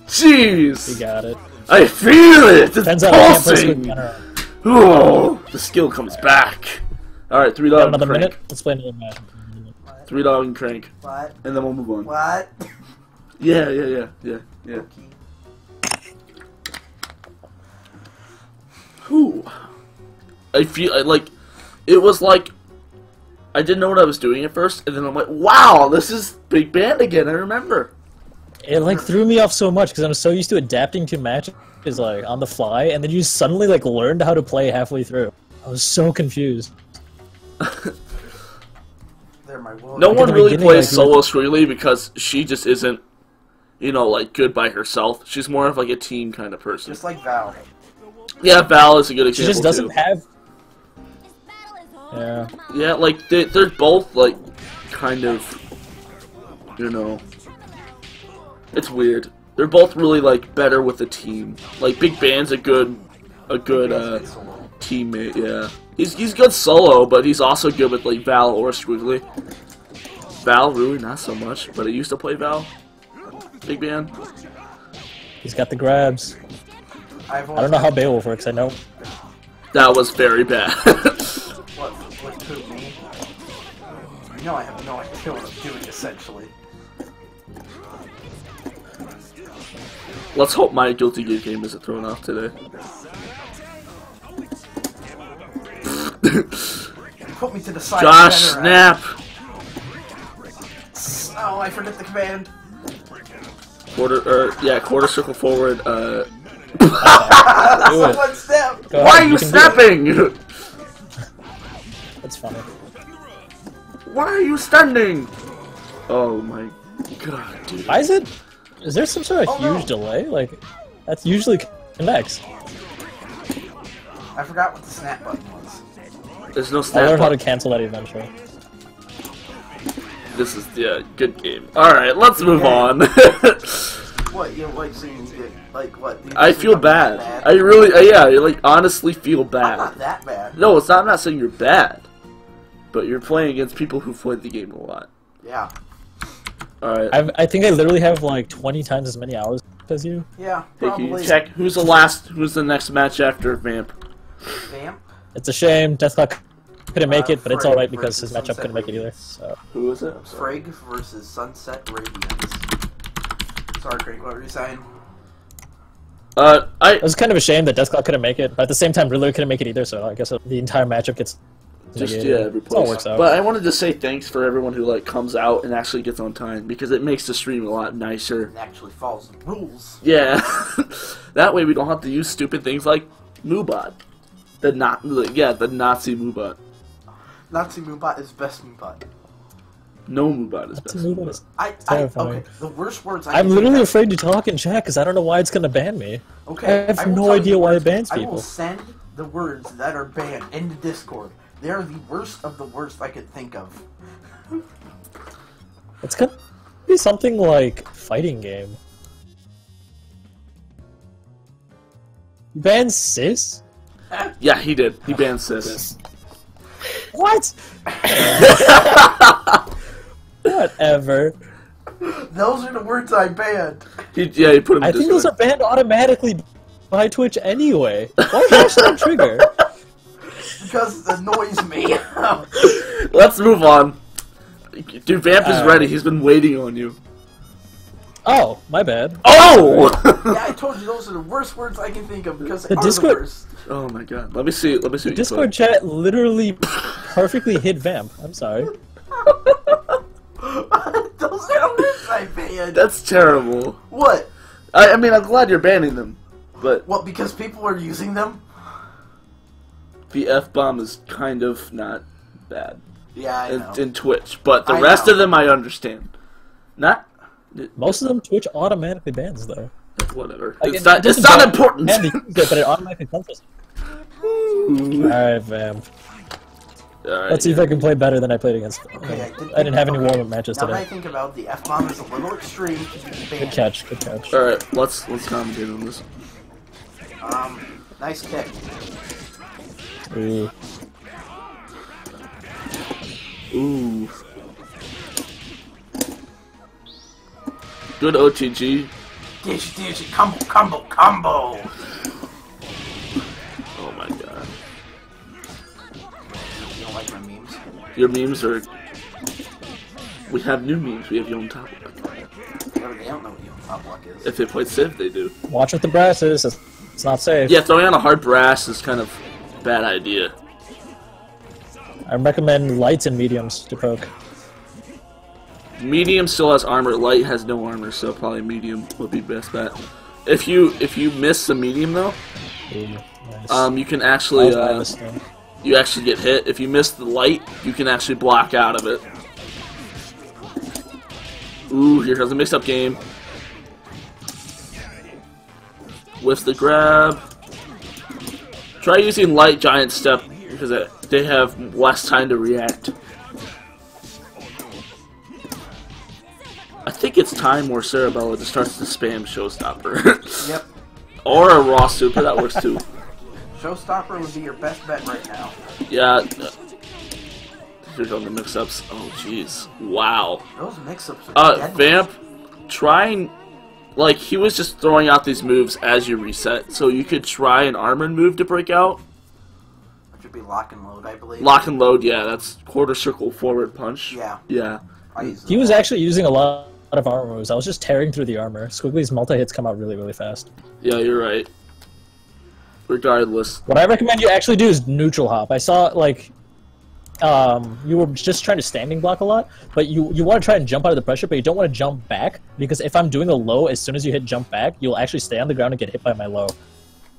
Speaker 1: Jeez!
Speaker 3: You got it.
Speaker 1: I feel it! It's
Speaker 3: Depends on how
Speaker 1: pulsing! Oh! The skill comes back. Alright, $3
Speaker 3: Got another
Speaker 1: crank.
Speaker 3: minute? Let's play another match.
Speaker 1: $3 and crank.
Speaker 2: What?
Speaker 1: And then we'll move on.
Speaker 2: What?
Speaker 1: Yeah.
Speaker 2: Okay.
Speaker 1: Whew. I feel like it was like I didn't know what I was doing at first, and then I'm like, wow, this is Big Band again. I remember.
Speaker 3: It like threw me off so much because I'm so used to adapting to matches like on the fly, and then you suddenly like learned how to play halfway through. I was so confused.
Speaker 1: No one really plays solo Squiggly because she just isn't, you know, like good by herself. She's more of like a team kind of person.
Speaker 2: Just like Val.
Speaker 1: Yeah, Val is a good example.
Speaker 3: She just doesn't
Speaker 1: too.
Speaker 3: have. Yeah.
Speaker 1: Yeah, like they're both like kind of, you know. It's weird. They're both really like better with a team. Like Big Band's a good teammate. Yeah, he's good solo, but he's also good with like Val or Squiggly. Val really not so much, but I used to play Val. Big Band.
Speaker 3: He's got the grabs. I don't know how Beowulf works. I know.
Speaker 1: That was very bad.
Speaker 2: What took me? You know I have no idea what I'm doing essentially.
Speaker 1: Let's hope my Guilty Gear game isn't thrown off today.
Speaker 2: Put me to the side.
Speaker 1: Josh, snap!
Speaker 2: Oh, I forget the command.
Speaker 1: Quarter circle forward.
Speaker 2: Someone snap.
Speaker 1: Why are you snapping?
Speaker 3: That's funny.
Speaker 1: Why are you standing? Oh my god, dude.
Speaker 3: Why is it? Is there some sort of huge delay? Like, that's usually connects.
Speaker 2: I forgot what the snap button was.
Speaker 1: There's no snap
Speaker 3: I'll learn how
Speaker 1: button.
Speaker 3: to cancel that eventually.
Speaker 1: This is good game. All right, let's move on.
Speaker 2: What you like? So you get like what?
Speaker 1: I feel bad. I really, I like honestly feel
Speaker 2: I'm
Speaker 1: bad.
Speaker 2: not that bad.
Speaker 1: No, it's not. I'm not saying you're bad, but you're playing against people who played the game a lot.
Speaker 2: Yeah.
Speaker 1: All right.
Speaker 3: I think I literally have like 20 times as many hours as you.
Speaker 2: Yeah.
Speaker 1: Hey, can
Speaker 2: Probably.
Speaker 1: you check who's the next match after Vamp?
Speaker 2: Vamp.
Speaker 3: It's a shame. Deathclock couldn't make it, but it's
Speaker 2: Frigg
Speaker 3: alright because his
Speaker 2: versus
Speaker 3: matchup couldn't make it either.
Speaker 2: Sunset
Speaker 3: So.
Speaker 1: Who is it?
Speaker 2: Frigg versus Sunset Radiance. Sorry, Craig. What were you saying?
Speaker 3: It was kind of a shame that Deathclock couldn't make it, but at the same time, Riddler couldn't make it either. So I guess the entire matchup gets.
Speaker 1: Just
Speaker 3: negated. It all works out.
Speaker 1: But I wanted to say thanks for everyone who like comes out and actually gets on time because it makes the stream a lot nicer.
Speaker 2: It actually follows the rules.
Speaker 1: Yeah, that way we don't have to use stupid things like Moobot. The Nazi Moobot.
Speaker 2: Nazi Moobot is best Moobot.
Speaker 1: No Moobot is best.
Speaker 3: Moobot is
Speaker 2: Okay, the worst words
Speaker 3: I'm literally afraid to talk in chat because I don't know why it's gonna ban me.
Speaker 2: Okay,
Speaker 3: I have no idea why it bans
Speaker 2: I will
Speaker 3: people.
Speaker 2: send the words that are banned into Discord. They are the worst of the worst I could think of.
Speaker 3: It's gonna be something like fighting game. Banned Sis?
Speaker 1: Yeah, he did. He banned Sis.
Speaker 3: What? Whatever.
Speaker 2: Those are the words I banned.
Speaker 1: He put him in
Speaker 3: I think those are banned automatically by Twitch anyway. Why hash that trigger?
Speaker 2: Because it annoys me.
Speaker 1: Let's move on. Dude, Vamp is ready. He's been waiting on you.
Speaker 3: Oh, my bad.
Speaker 1: Oh!
Speaker 2: Yeah, I told you those are the worst words I can think of because they
Speaker 3: The
Speaker 2: are
Speaker 3: Discord-
Speaker 2: the worst.
Speaker 1: Oh my god. Let me see. Let me see. What
Speaker 3: Discord chat literally perfectly hit Vamp. I'm sorry.
Speaker 2: Those are the words I banned.
Speaker 1: That's terrible.
Speaker 2: What?
Speaker 1: I mean, I'm glad you're banning them, but
Speaker 2: What, because people are using them?
Speaker 1: the F-bomb is kind of not bad
Speaker 2: Yeah, I know.
Speaker 1: in Twitch, but the
Speaker 2: I
Speaker 1: rest
Speaker 2: know.
Speaker 1: of them I understand. Not
Speaker 3: Most of them Twitch automatically bans though.
Speaker 1: whatever.
Speaker 3: Like,
Speaker 1: It's
Speaker 3: it
Speaker 1: not. It's
Speaker 3: doesn't
Speaker 1: not
Speaker 3: ban-
Speaker 1: important.
Speaker 3: ban the user, but it automatically censors it. Alright, Vamp.
Speaker 1: Alright,
Speaker 3: Let's see if I can play better than I played against.
Speaker 2: Okay,
Speaker 3: I didn't have any warm-up matches
Speaker 2: Now that I
Speaker 3: today.
Speaker 2: think about it, the F-bomb is a little extreme to be
Speaker 3: Good
Speaker 2: banned.
Speaker 3: catch, good catch.
Speaker 1: All right, let's commentate on this.
Speaker 2: Nice kick.
Speaker 3: Ooh.
Speaker 1: Ooh. Good OTG.
Speaker 2: Dish, combo.
Speaker 1: Oh my god.
Speaker 2: You don't like my memes?
Speaker 1: Your memes are. We have new memes. We have Yon Top.
Speaker 2: Yeah, they don't know what top block is.
Speaker 1: If they play Civ, they do.
Speaker 3: Watch with the brasses. It's not safe.
Speaker 1: Yeah, throwing on a hard brass is kind of a bad idea.
Speaker 3: I recommend lights and mediums to poke.
Speaker 1: Medium still has armor. Light has no armor, so probably medium would be best bet. If you miss the medium though,
Speaker 3: Ooh, nice.
Speaker 1: you can actually
Speaker 3: That was my mistake.
Speaker 1: you actually get hit. If you miss the light, you can actually block out of it. Ooh, here comes a mix-up game. With the grab. Try using light giant step because they have less time to react. I think it's time where Cerebella just starts to spam Showstopper.
Speaker 2: Yep.
Speaker 1: Or a raw super, that works too.
Speaker 2: Showstopper would be your best bet right now.
Speaker 1: Yeah. Here come the mix-ups. Oh, jeez. Wow.
Speaker 2: Those mix-ups are deadly.
Speaker 1: Vamp, trying... Like, he was just throwing out these moves as you reset, so you could try an armored move to break out.
Speaker 2: Which would be lock and load, I believe.
Speaker 1: Lock and load, yeah, that's quarter circle forward punch.
Speaker 2: Yeah.
Speaker 1: Yeah.
Speaker 2: I use
Speaker 3: He was actually using a lot of armor moves. I was just tearing through the armor. Squiggly's multi-hits come out really, really fast.
Speaker 1: Yeah, you're right. Regardless.
Speaker 3: What I recommend you actually do is neutral hop. I saw, like, you were just trying to standing block a lot, but you want to try and jump out of the pressure, but you don't want to jump back, because if I'm doing a low, as soon as you hit jump back, you'll actually stay on the ground and get hit by my low.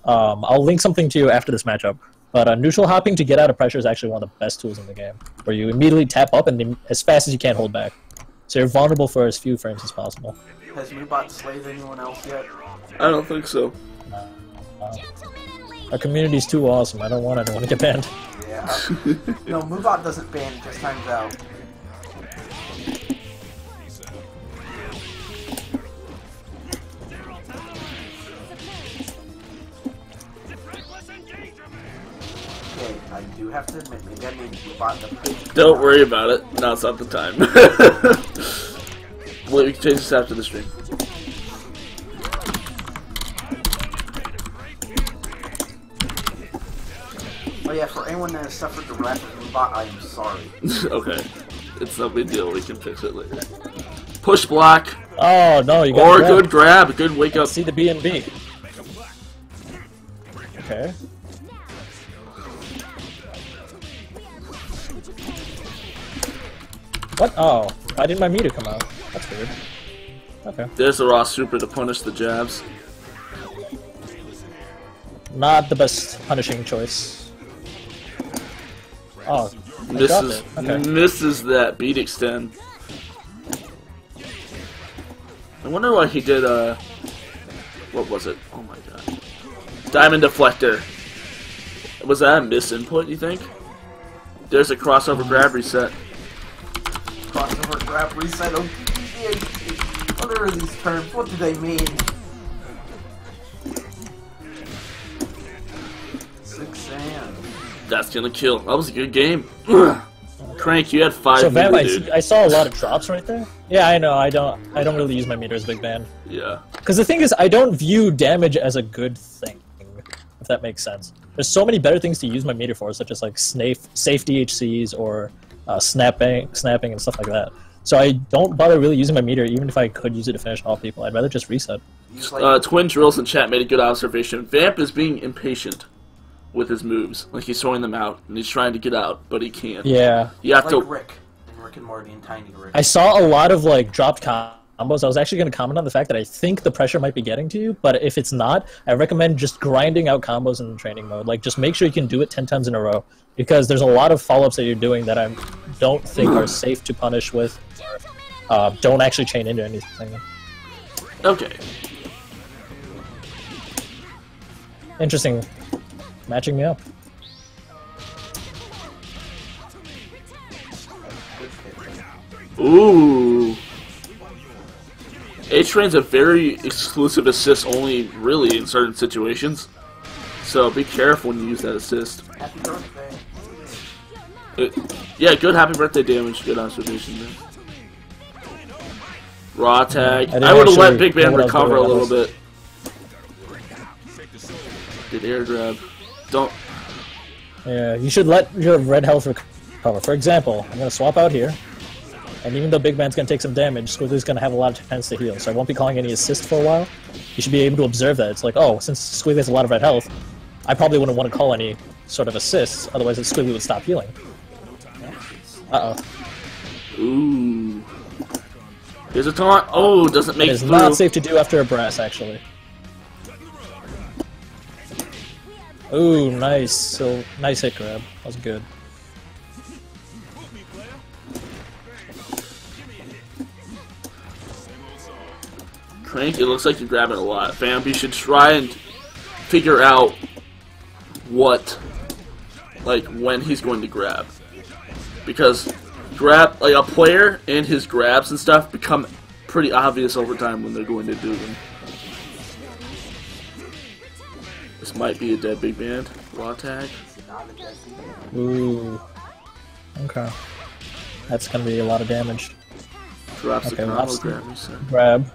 Speaker 3: I'll link something to you after this matchup. But neutral hopping to get out of pressure is actually one of the best tools in the game, where you immediately tap up and then as fast as you can hold back. So you're vulnerable for as few frames as possible.
Speaker 2: Has Mubot slayed anyone else yet?
Speaker 1: I don't think so.
Speaker 3: Our community's too awesome. I don't want anyone to get banned.
Speaker 2: Yeah. No, Mubot doesn't ban, it just times out. Okay, I do have to admit, maybe I made Mubot the big...
Speaker 1: Don't worry about it. Now's not the time. Wait, we can change this after the stream.
Speaker 2: Oh yeah, for anyone that has suffered the wrath of Mubot, I am sorry.
Speaker 1: Okay. It's no big deal. We can fix it later. Push block.
Speaker 3: Oh no, you got
Speaker 1: Or
Speaker 3: grab.
Speaker 1: good grab. Good wake up.
Speaker 3: See the B and B. Okay. What? Oh, why didn't my meter come out? That's weird. Okay.
Speaker 1: There's the raw super to punish the jabs.
Speaker 3: Not the best punishing choice. Oh, I dropped
Speaker 1: Misses,
Speaker 3: it. Okay.
Speaker 1: misses that beat extend. I wonder why he did, what was it? Oh my god. Diamond Deflector. Was that a misinput, you think? There's a crossover grab reset.
Speaker 2: Crossover grab reset. What are these terms? What do they mean?
Speaker 1: That's gonna kill. That was a good game. Crank, you had 5
Speaker 3: So Vamp,
Speaker 1: dude.
Speaker 3: I saw a lot of drops right there. Yeah, I know. I don't really use my meter as Big Band.
Speaker 1: Yeah.
Speaker 3: Because the thing is, I don't view damage as a good thing, if that makes sense. There's so many better things to use my meter for, such as like safe DHCs or snapping and stuff like that. So I don't bother really using my meter, even if I could use it to finish off people. I'd rather just reset.
Speaker 1: Twin Drills in chat made a good observation. Vamp is being impatient with his moves. Like, he's throwing them out, and he's trying to get out, but he can't.
Speaker 3: Yeah.
Speaker 1: You have
Speaker 2: like
Speaker 1: to...
Speaker 2: Rick and Rick and Morty and Tiny Rick.
Speaker 3: I saw a lot of, like, dropped combos. I was actually going to comment on the fact that I think the pressure might be getting to you, but if it's not, I recommend just grinding out combos in training mode. Like, just make sure you can do it 10 times in a row, because there's a lot of follow-ups that you're doing that I don't think are safe to punish with, or don't actually chain into anything.
Speaker 1: Okay.
Speaker 3: Interesting. Matching me up.
Speaker 1: Ooh. A-Train's a very exclusive assist only, really, in certain situations. So be careful when you use that assist.
Speaker 2: Happy birthday.
Speaker 1: Yeah, good happy birthday damage. Good observation there. Raw tag. I would have let Big Man recover a little bit. Good air grab. Don't...
Speaker 3: Yeah, you should let your red health recover. For example, I'm going to swap out here, and even though Big Man's going to take some damage, Squiggly's going to have a lot of chance to heal, so I won't be calling any assist for a while. You should be able to observe that. It's like, oh, since Squiggly has a lot of red health, I probably wouldn't want to call any sort of assists, otherwise Squiggly would stop healing. Uh-oh.
Speaker 1: Ooh. Here's a taunt. Oh, doesn't make it.
Speaker 3: It's not safe to do after a brass, actually. Ooh, nice. So nice hit grab. That was good.
Speaker 1: Crank, it looks like you're grabbing a lot. Vamp, you should try and figure out what, like, when he's going to grab. Because like a player and his grabs and stuff become pretty obvious over time when they're going to do them. This might be a dead Big Band. Raw tag.
Speaker 3: Ooh. Okay. That's gonna be a lot of damage.
Speaker 1: Drops
Speaker 3: okay,
Speaker 1: the combo grab, you said.
Speaker 3: Grab.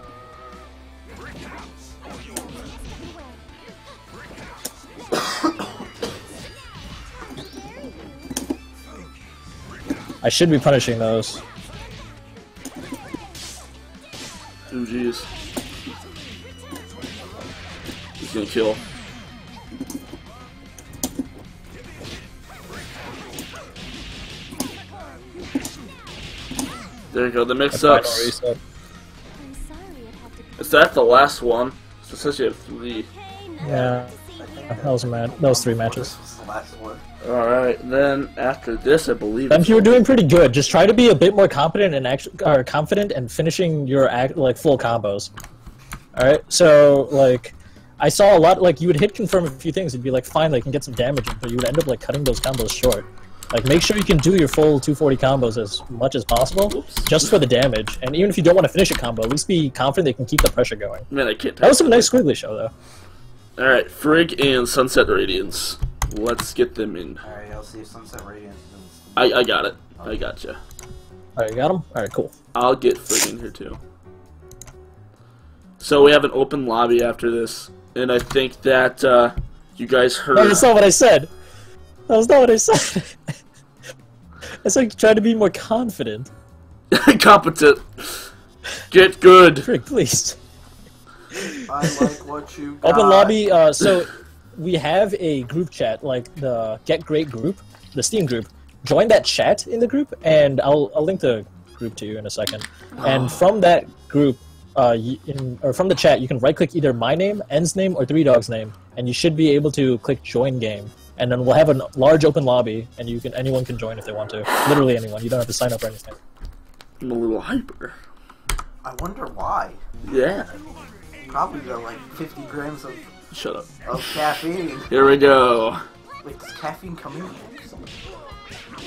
Speaker 3: I should be punishing those.
Speaker 1: Oh jeez. He's gonna kill. There you go, the mix-ups. Is that the last one? So it says you have 3.
Speaker 3: Yeah. That was 3 matches.
Speaker 1: Alright, then after this I believe
Speaker 3: Then you were doing pretty good. Just try to be a bit more confident and confident and finishing your full combos. Alright, so like I saw a lot like you would hit confirm a few things, it'd be like fine, like you can get some damage, but you would end up like cutting those combos short. Like, make sure you can do your full 240 combos as much as possible, just for the damage. And even if you don't want to finish a combo, at least be confident they can keep the pressure going.
Speaker 1: Man, I can't.
Speaker 3: That was some nice Squiggly show, though.
Speaker 1: Alright, Frigg and Sunset Radiance. Let's get them in.
Speaker 2: Alright, I'll see if Sunset Radiance is...
Speaker 1: I got it. I gotcha.
Speaker 3: Alright, you got him? Alright, cool.
Speaker 1: I'll get Frigg in here, too. So we have an open lobby after this. And I think that, you guys heard...
Speaker 3: No, that's not what I said! That was not what I said! I said try to be more confident.
Speaker 1: Competent. Get good.
Speaker 3: Frick, please.
Speaker 2: I like what you got.
Speaker 3: Open lobby, so we have a group chat, like the Get Great group, the Steam group. Join that chat in the group, and I'll link the group to you in a second. And from that group, or from the chat, you can right-click either my name, N's name, or 3Dog's name, and you should be able to click Join Game. And then we'll have a large open lobby, and anyone can join if they want to. Literally anyone. You don't have to sign up or anything.
Speaker 1: I'm a little hyper.
Speaker 2: I wonder why.
Speaker 1: Yeah.
Speaker 2: Probably got like 50 grams of...
Speaker 1: Shut up.
Speaker 2: ...of caffeine.
Speaker 1: Here we go.
Speaker 2: Wait, does caffeine come in?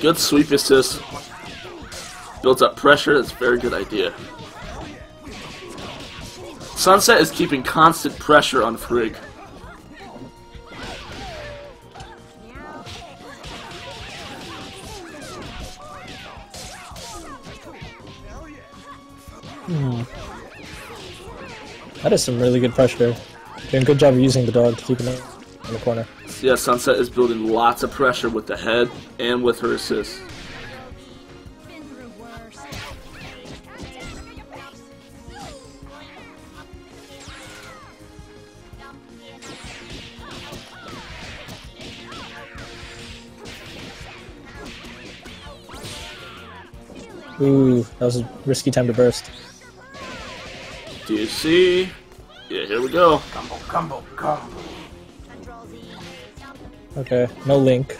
Speaker 1: Good sweep assist. Builds up pressure. That's a very good idea. Sunset is keeping constant pressure on Frigg.
Speaker 3: That is some really good pressure. Doing a good job of using the dog to keep him in the corner.
Speaker 1: Yeah, Sunset is building lots of pressure with the head and with her assist.
Speaker 3: Ooh, that was a risky time to burst.
Speaker 1: DHC. Yeah, here we go.
Speaker 2: Combo, combo, combo.
Speaker 3: Okay, no link.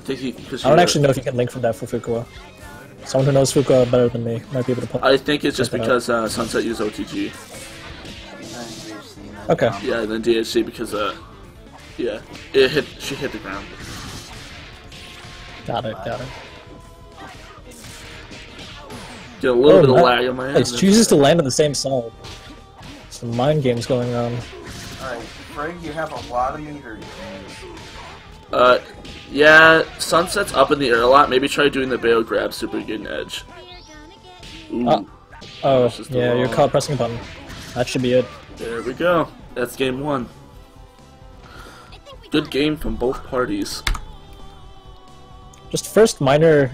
Speaker 1: I
Speaker 3: don't actually know if you can link from that for Fuqua. Someone who knows Fuqua better than me might be able to pull.
Speaker 1: I think it's just because Sunset used OTG.
Speaker 3: Okay.
Speaker 1: Yeah, and then DHC because yeah, she hit the ground.
Speaker 3: Got it, got it.
Speaker 1: Get a little bit of lag on my end.
Speaker 3: It chooses to land on the same side. Some mind games going on.
Speaker 2: Alright, Frank, you have a lot of meters.
Speaker 1: Yeah, Sunset's up in the air a lot. Maybe try doing the bail grab super getting edge. Ooh.
Speaker 3: Oh, yeah, you're caught pressing a button. That should be it.
Speaker 1: There we go. That's game 1. Good game from both parties.
Speaker 3: Just first minor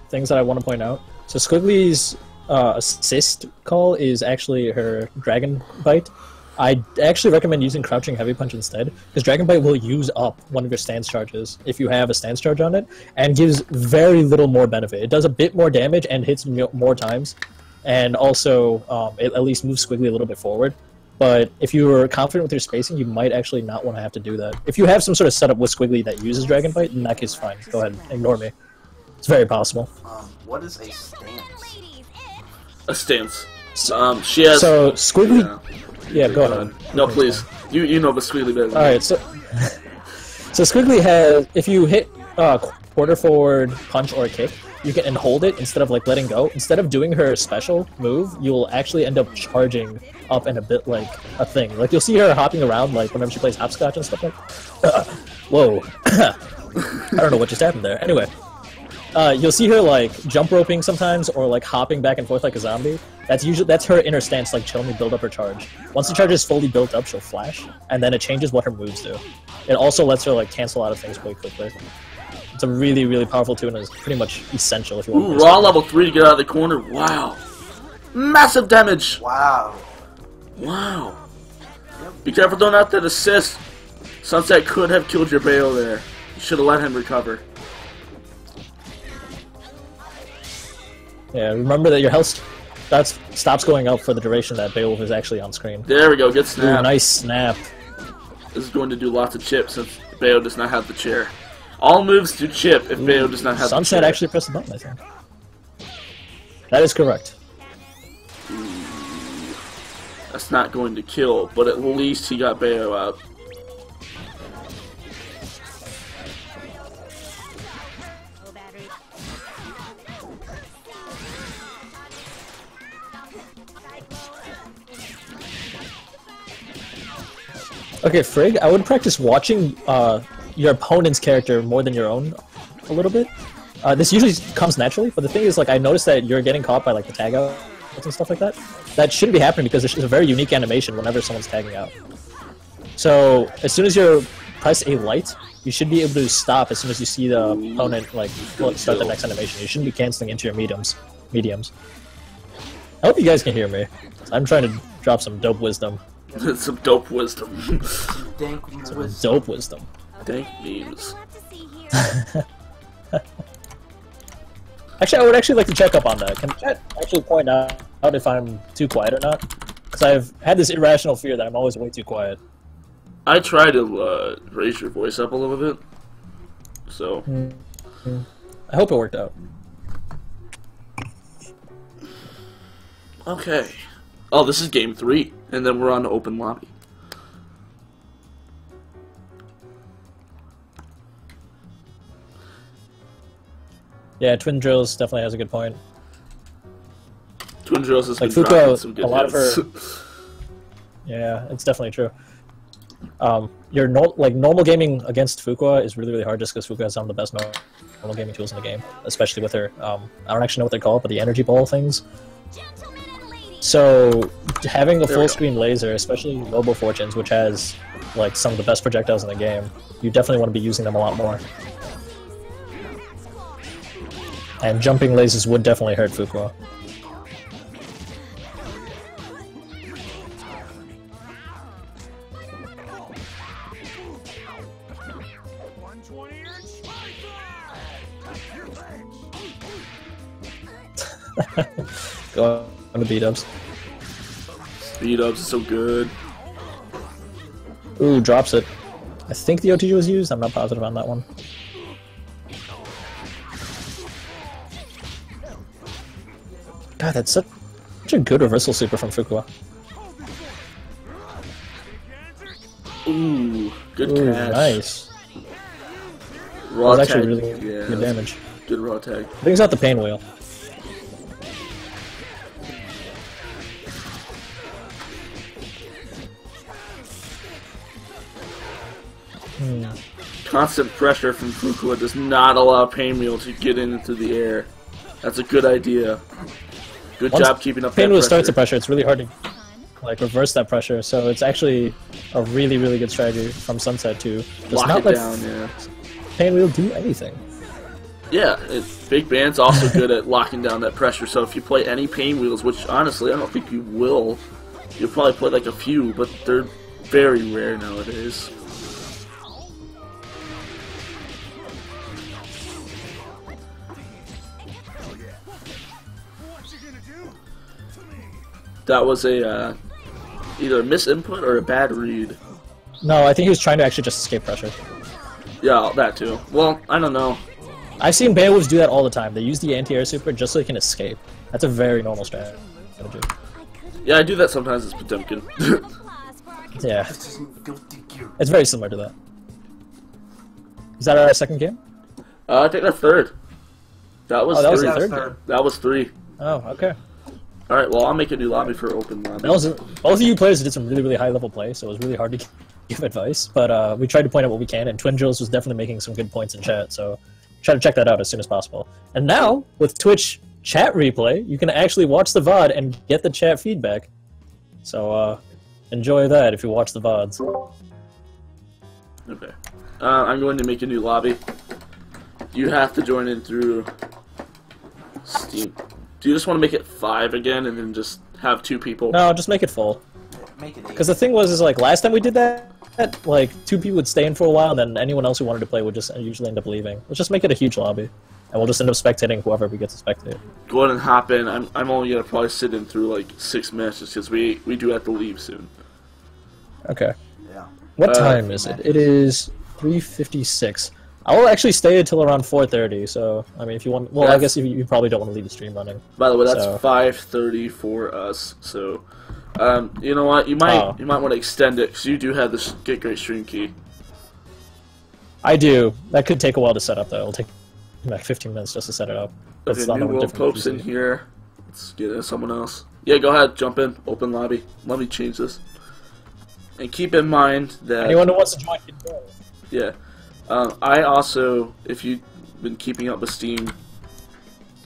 Speaker 3: things that I want to point out. So Squiggly's assist call is actually her Dragon Bite. I actually recommend using Crouching Heavy Punch instead, because Dragon Bite will use up one of your stance charges if you have a stance charge on it, and gives very little more benefit. It does a bit more damage and hits more times, and also it at least moves Squiggly a little bit forward. But if you are confident with your spacing, you might actually not want to have to do that. If you have some sort of setup with Squiggly that uses Dragon Bite, in that case, fine. Go ahead, ignore me. It's very possible.
Speaker 2: What is a stance?
Speaker 1: A stance. She has.
Speaker 3: So Squiggly. Yeah, go ahead.
Speaker 1: No, please. You know the Squiggly better than me.
Speaker 3: Alright, so Squiggly has, if you hit quarter forward punch or kick, you can hold it instead of like letting go. Instead of doing her special move, you'll actually end up charging up and a bit like a thing. Like you'll see her hopping around like whenever she plays hopscotch and stuff like. Whoa! I don't know what just happened there. Anyway. You'll see her like jump roping sometimes, or like hopping back and forth like a zombie. That's her inner stance, like chilling me build up her charge. Once the charge is fully built up, she'll flash, and then it changes what her moves do. It also lets her like cancel out of things really quickly. It's a really, really powerful tool and is pretty much essential if you want.
Speaker 1: Ooh, raw level 3 to get out of the corner. Wow, massive damage.
Speaker 2: Wow.
Speaker 1: Wow. Yep. Be careful throwing out that assist. Sunset could have killed your Bayo there. You should have let him recover.
Speaker 3: Yeah, remember that your health stops going up for the duration that Beowulf is actually on screen.
Speaker 1: There we go, good snap.
Speaker 3: Ooh, nice snap.
Speaker 1: This is going to do lots of chips since Bayo does not have the chair. All moves do chip if Bayo does not have the chair.
Speaker 3: Sunset actually pressed the button, I think. That is correct.
Speaker 1: Ooh, that's not going to kill, but at least he got Bayo out.
Speaker 3: Okay, Frigg, I would practice watching your opponent's character more than your own a little bit. This usually comes naturally, but the thing is, like, I noticed that you're getting caught by, like, the tag outs and stuff like that. That shouldn't be happening because it's a very unique animation whenever someone's tagging out. So, as soon as you press a light, you should be able to stop as soon as you see the opponent, like, start the next animation. You shouldn't be canceling into your mediums. I hope you guys can hear me. I'm trying to drop some dope wisdom.
Speaker 1: Some dope wisdom.
Speaker 3: Dope wisdom.
Speaker 1: Dank memes.
Speaker 3: Actually, I would actually like to check up on that. Can chat actually point out if I'm too quiet or not? Because I've had this irrational fear that I'm always way too quiet.
Speaker 1: I try to raise your voice up a little bit. So.
Speaker 3: I hope it worked out.
Speaker 1: Okay. Oh, this is game 3, and then we're on to open lobby.
Speaker 3: Yeah, Twin Drills definitely has a good point.
Speaker 1: Twin Drills has
Speaker 3: like
Speaker 1: been
Speaker 3: Fuqua,
Speaker 1: some good
Speaker 3: a lot
Speaker 1: hits.
Speaker 3: of her. Yeah, it's definitely true. Your normal gaming against Fuqua is really hard just because Fuqua has some of the best normal gaming tools in the game, especially with her. I don't actually know what they're called, but the energy ball things. So having a full screen laser, especially Noble Fortunes, which has like some of the best projectiles in the game, you definitely want to be using them a lot more. And jumping lasers would definitely hurt Fuqua. Go on the beat-ups.
Speaker 1: Beat-ups is so good.
Speaker 3: Ooh, drops it. I think the OTG was used, I'm not positive on that one. God, that's such a good reversal super from Fuqua.
Speaker 1: Ooh, good catch.
Speaker 3: Nice.
Speaker 1: Raw
Speaker 3: that was
Speaker 1: tag.
Speaker 3: actually really good damage.
Speaker 1: Good raw tag.
Speaker 3: Brings out the pain wheel.
Speaker 1: Constant pressure from Fuqua does not allow Painwheel to get into the air. That's a good idea. Good job keeping up that
Speaker 3: Painwheel
Speaker 1: pressure.
Speaker 3: starts the pressure, it's really hard to like reverse that pressure, so it's actually a really good strategy from Sunset to just
Speaker 1: Lock
Speaker 3: not
Speaker 1: it
Speaker 3: let
Speaker 1: down, yeah.
Speaker 3: Painwheel do anything.
Speaker 1: Yeah, Big Band's also good at locking down that pressure, so if you play any Painwheels, which honestly I don't think you will, you'll probably play like a few, but they're very rare nowadays. That was a either a misinput or a bad read.
Speaker 3: No, I think he was trying to actually just escape pressure.
Speaker 1: Yeah, that too. Well, I don't know.
Speaker 3: I've seen Beowulfs do that all the time. They use the anti-air super just so they can escape. That's a very normal strategy.
Speaker 1: Yeah, I do that sometimes as Potemkin.
Speaker 3: Yeah. It's very similar to that. Is that our second game?
Speaker 1: I think that's third. That was
Speaker 3: that was
Speaker 1: three.
Speaker 3: the third game.
Speaker 1: That was 3.
Speaker 3: Oh, okay.
Speaker 1: Alright, well, I'll make a new lobby for open lobby.
Speaker 3: Both of you players did some really high level play, so it was really hard to give advice. But we tried to point out what we can, and Twin Drills was definitely making some good points in chat, so try to check that out as soon as possible. And now, with Twitch chat replay, you can actually watch the VOD and get the chat feedback. So enjoy that if you watch the VODs.
Speaker 1: Okay. I'm going to make a new lobby. You have to join in through Steam. Do you just want to make it 5 again and then just have 2 people?
Speaker 3: No, just make it full.
Speaker 2: Make it 8.
Speaker 3: Because the thing was, like, last time we did that, like, 2 people would stay in for a while, and then anyone else who wanted to play would just usually end up leaving. Let's just make it a huge lobby, and we'll just end up spectating whoever we get to spectate.
Speaker 1: Go ahead and hop in. I'm only going to probably sit in through, like, 6 matches, because we do have to leave soon.
Speaker 3: Okay.
Speaker 2: Yeah.
Speaker 3: What time is it? It is 3:56. I will actually stay until around 4:30. So I mean, if you want, well, I guess you probably don't want to leave the stream running.
Speaker 1: By the way, that's 5:30 for us. So, you know what? You might want to extend it because you do have the Get Great stream key.
Speaker 3: I do. That could take a while to set up, though. It'll take like 15 minutes just to set it up.
Speaker 1: Okay, new World Pope's in here. Let's get someone else. Yeah, go ahead, jump in, open lobby. Let me change this. And keep in mind that
Speaker 3: anyone who wants to join can join.
Speaker 1: Yeah. I also, if you've been keeping up with Steam,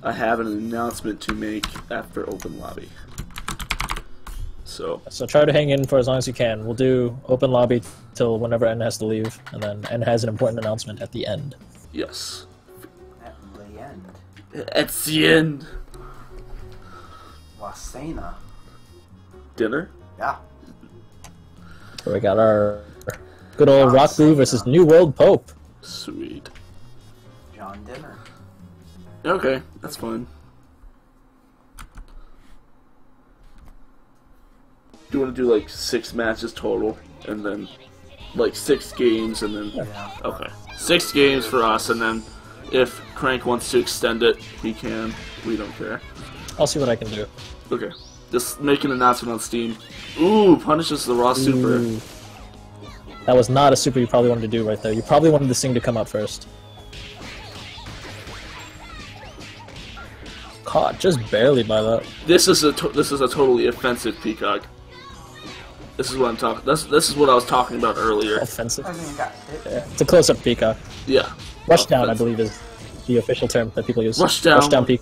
Speaker 1: I have an announcement to make after open lobby. So
Speaker 3: try to hang in for as long as you can. We'll do open lobby till whenever N has to leave, and then N has an important announcement at the end.
Speaker 1: Yes.
Speaker 2: At the end.
Speaker 1: At the end.
Speaker 2: La Cena.
Speaker 1: Dinner?
Speaker 2: Yeah.
Speaker 3: So we got our good old Rock Brew versus New World Pope.
Speaker 1: Sweet.
Speaker 2: John Dinner.
Speaker 1: Okay, that's fine. Do you want to do like 6 matches total, and then like 6 games, and then okay, 6 games for us, and then if Crank wants to extend it, he can. We don't care.
Speaker 3: I'll see what I can do.
Speaker 1: Okay, just make an announcement on Steam. Ooh, punishes the raw super.
Speaker 3: Ooh. That was not a super you probably wanted to do right there. You probably wanted this thing to come out first. Caught just barely by that.
Speaker 1: This is a totally offensive peacock. This is what I'm talking. This is what I was talking about earlier.
Speaker 3: Offensive.
Speaker 2: I mean, you got hit.
Speaker 3: Yeah. It's a close-up peacock.
Speaker 1: Yeah.
Speaker 3: Rush down, I believe, is the official term that people use.
Speaker 1: Rush down.
Speaker 3: Rush down peak.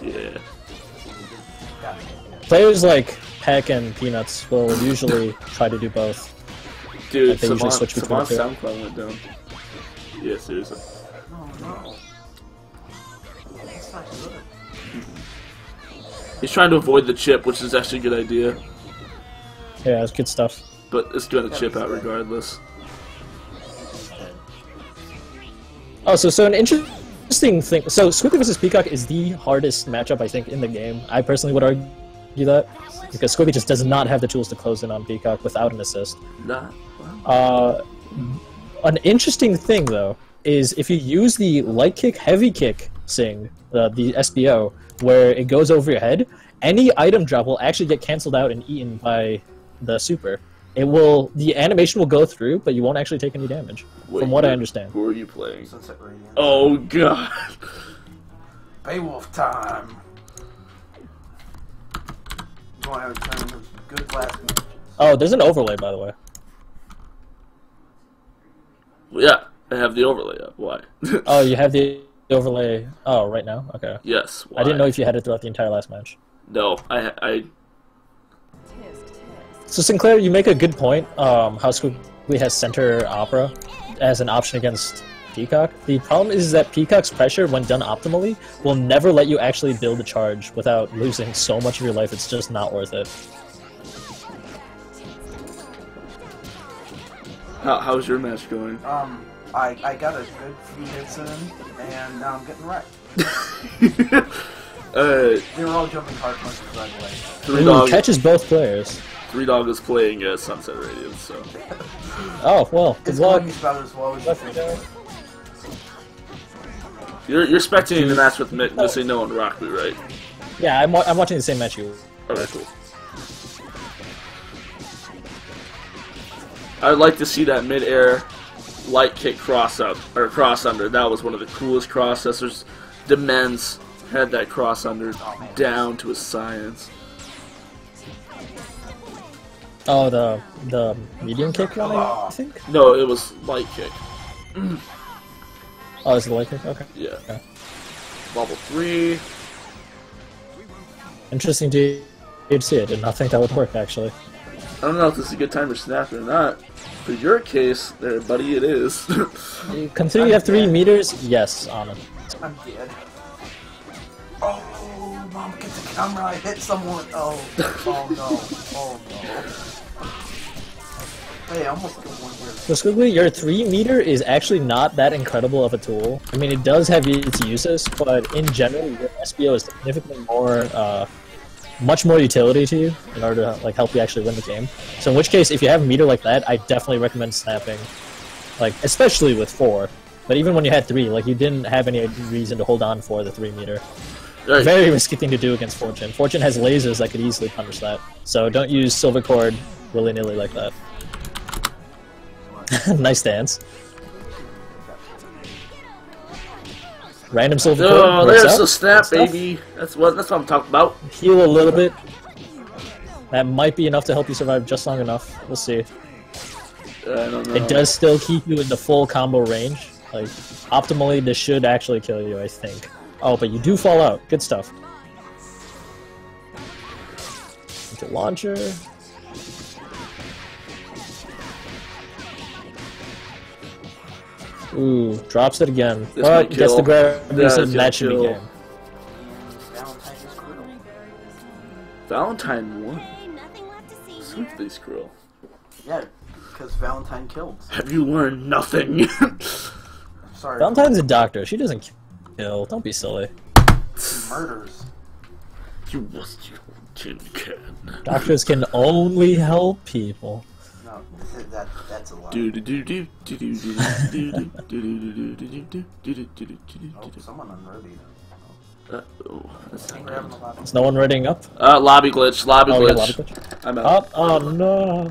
Speaker 1: Yeah.
Speaker 2: Got hit.
Speaker 3: Players like Peck and Peanuts will usually try to do both.
Speaker 1: Dude,
Speaker 3: Like they usually switch between the
Speaker 1: Savant's
Speaker 3: two.
Speaker 1: SoundCloud went down. Yeah, seriously.
Speaker 2: Oh no. That's not good.
Speaker 1: He's trying to avoid the chip, which is actually a good idea.
Speaker 3: Yeah, it's good stuff.
Speaker 1: But it's doing the chip out regardless.
Speaker 3: Oh, so an interesting thing. So Squiggly vs. Peacock is the hardest matchup, I think, in the game. I personally would argue that. Because Squiggly just does not have the tools to close in on Peacock without an assist.
Speaker 1: Nah.
Speaker 3: An interesting thing, though, is if you use the light kick, heavy kick sing, the SBO, where it goes over your head, any item drop will actually get cancelled out and eaten by the super. The animation will go through, but you won't actually take any damage,
Speaker 1: Wait,
Speaker 3: from what I understand.
Speaker 1: Who are you playing?
Speaker 2: Sunset Radiant.
Speaker 1: Oh god.
Speaker 2: Beowulf time. You want to have a turn of good last minute.
Speaker 3: Oh, there's an overlay, by the way.
Speaker 1: Yeah, I have the overlay up. Why?
Speaker 3: Oh, you have the overlay. Oh, right now? Okay.
Speaker 1: Yes. Why?
Speaker 3: I didn't know if you had it throughout the entire last match.
Speaker 1: No, I.
Speaker 3: So Sinclair, you make a good point. How Squiggly has center opera as an option against Peacock. The problem is that Peacock's pressure, when done optimally, will never let you actually build a charge without losing so much of your life. It's just not worth it.
Speaker 1: How's your match going?
Speaker 2: I got a good few hits in, and now I'm getting wrecked. They were all jumping hard punches, by the way.
Speaker 1: Three Dog
Speaker 3: catches both players.
Speaker 1: 3Dog is playing Sunset Radiant, so.
Speaker 3: Oh well, good
Speaker 2: It's
Speaker 3: luck.
Speaker 2: going about as well as you think.
Speaker 1: You're spectating the match with Missing No and Rockly, right?
Speaker 3: Yeah, I'm watching the same match you.
Speaker 1: Okay, cool. I'd like to see that mid-air light kick cross up or cross under. That was one of the coolest processors. Demens had that cross under down to a science.
Speaker 3: Oh, the medium kick one, I think.
Speaker 1: No, it was light kick.
Speaker 3: Oh, it's the light kick. Okay.
Speaker 1: Yeah.
Speaker 3: Okay.
Speaker 1: Level 3.
Speaker 3: Interesting to see. I did not think that would work actually.
Speaker 1: I don't know if this is a good time for snap or not. For your case, there, buddy, it is.
Speaker 3: Considering you have 3 meters, yes, on it.
Speaker 2: I'm dead. Oh, mom, get the camera! I hit someone. Oh, oh no, oh no. Hey, I almost killed one here.
Speaker 3: So Squiggly, your 3 meter is actually not that incredible of a tool. I mean, it does have its uses, but in general, your SBO is significantly more, much more utility to you in order to like help you actually win the game. So in which case, if you have a meter like that, I definitely recommend snapping, like especially with 4. But even when you had 3, like you didn't have any reason to hold on for the 3 meter.
Speaker 1: Right.
Speaker 3: Very risky thing to do against Fortune. Fortune has lasers that could easily punish that. So don't use Silver Cord willy-nilly like that. Nice dance. Random Silver Cord.
Speaker 1: Oh,
Speaker 3: works
Speaker 1: there's
Speaker 3: out.
Speaker 1: the snap,
Speaker 3: Good stuff.
Speaker 1: baby. That's what I'm talking about.
Speaker 3: Heal a little bit. That might be enough to help you survive just long enough. We'll see.
Speaker 1: I don't know.
Speaker 3: It does still keep you in the full combo range. Like, optimally, this should actually kill you, I think. Oh, but you do fall out. Good stuff. Into launcher. Ooh, drops it again.
Speaker 1: This
Speaker 3: But
Speaker 1: might
Speaker 3: gets the
Speaker 1: kill.
Speaker 3: grab.
Speaker 1: Yeah, it's gonna
Speaker 3: That should be
Speaker 1: kill.
Speaker 3: game.
Speaker 2: Valentine is cruel.
Speaker 1: Valentine won. Swiftly scroll.
Speaker 2: Yeah, because Valentine kills.
Speaker 1: Have you learned nothing?
Speaker 2: Sorry,
Speaker 3: Valentine's a doctor. She doesn't kill. Don't be silly.
Speaker 2: he murders.
Speaker 1: You must you tin can.
Speaker 3: Doctors can only help people.
Speaker 2: No, that's a lie.
Speaker 1: Do do do do do do do do do do do do do
Speaker 2: Oh, someone unready.
Speaker 1: oh, that's not
Speaker 2: We're having a
Speaker 1: right.
Speaker 2: lot of
Speaker 3: Is no one reading up?
Speaker 1: Lobby glitch, lobby
Speaker 3: Oh, yeah,
Speaker 1: glitch.
Speaker 3: lobby glitch.
Speaker 1: I'm out.
Speaker 3: Oh no.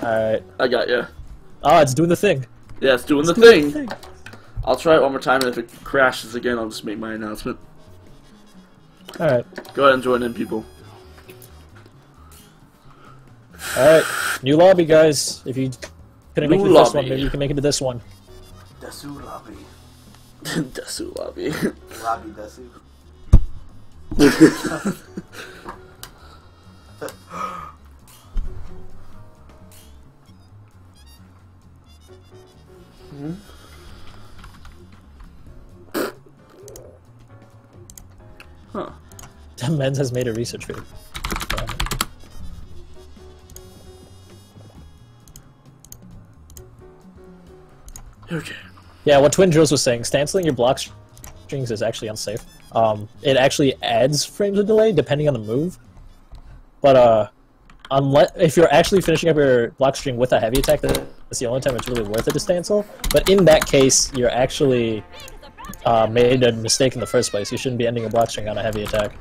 Speaker 3: Alright.
Speaker 1: I got ya.
Speaker 3: Oh, it's doing the thing.
Speaker 1: Yeah, it's doing the
Speaker 3: Doing
Speaker 1: thing. I'll try it one more time, and if it crashes again, I'll just make my announcement.
Speaker 3: Alright.
Speaker 1: Go ahead and join in, people.
Speaker 3: Alright, new lobby, guys. If you couldn't make it to the first one,
Speaker 1: lobby.
Speaker 3: maybe you can make it to this one.
Speaker 2: Desu lobby.
Speaker 1: Desu lobby.
Speaker 2: Lobby Desu.
Speaker 1: Huh.
Speaker 3: Men's has made a research video.
Speaker 1: Okay.
Speaker 3: Yeah, what Twin Drills was saying, stanceling your block strings is actually unsafe. It actually adds frames of delay depending on the move. But unless if you're actually finishing up your block string with a heavy attack, that's the only time it's really worth it to stancel. But in that case, you're actually made a mistake in the first place. You shouldn't be ending a block string on a heavy attack.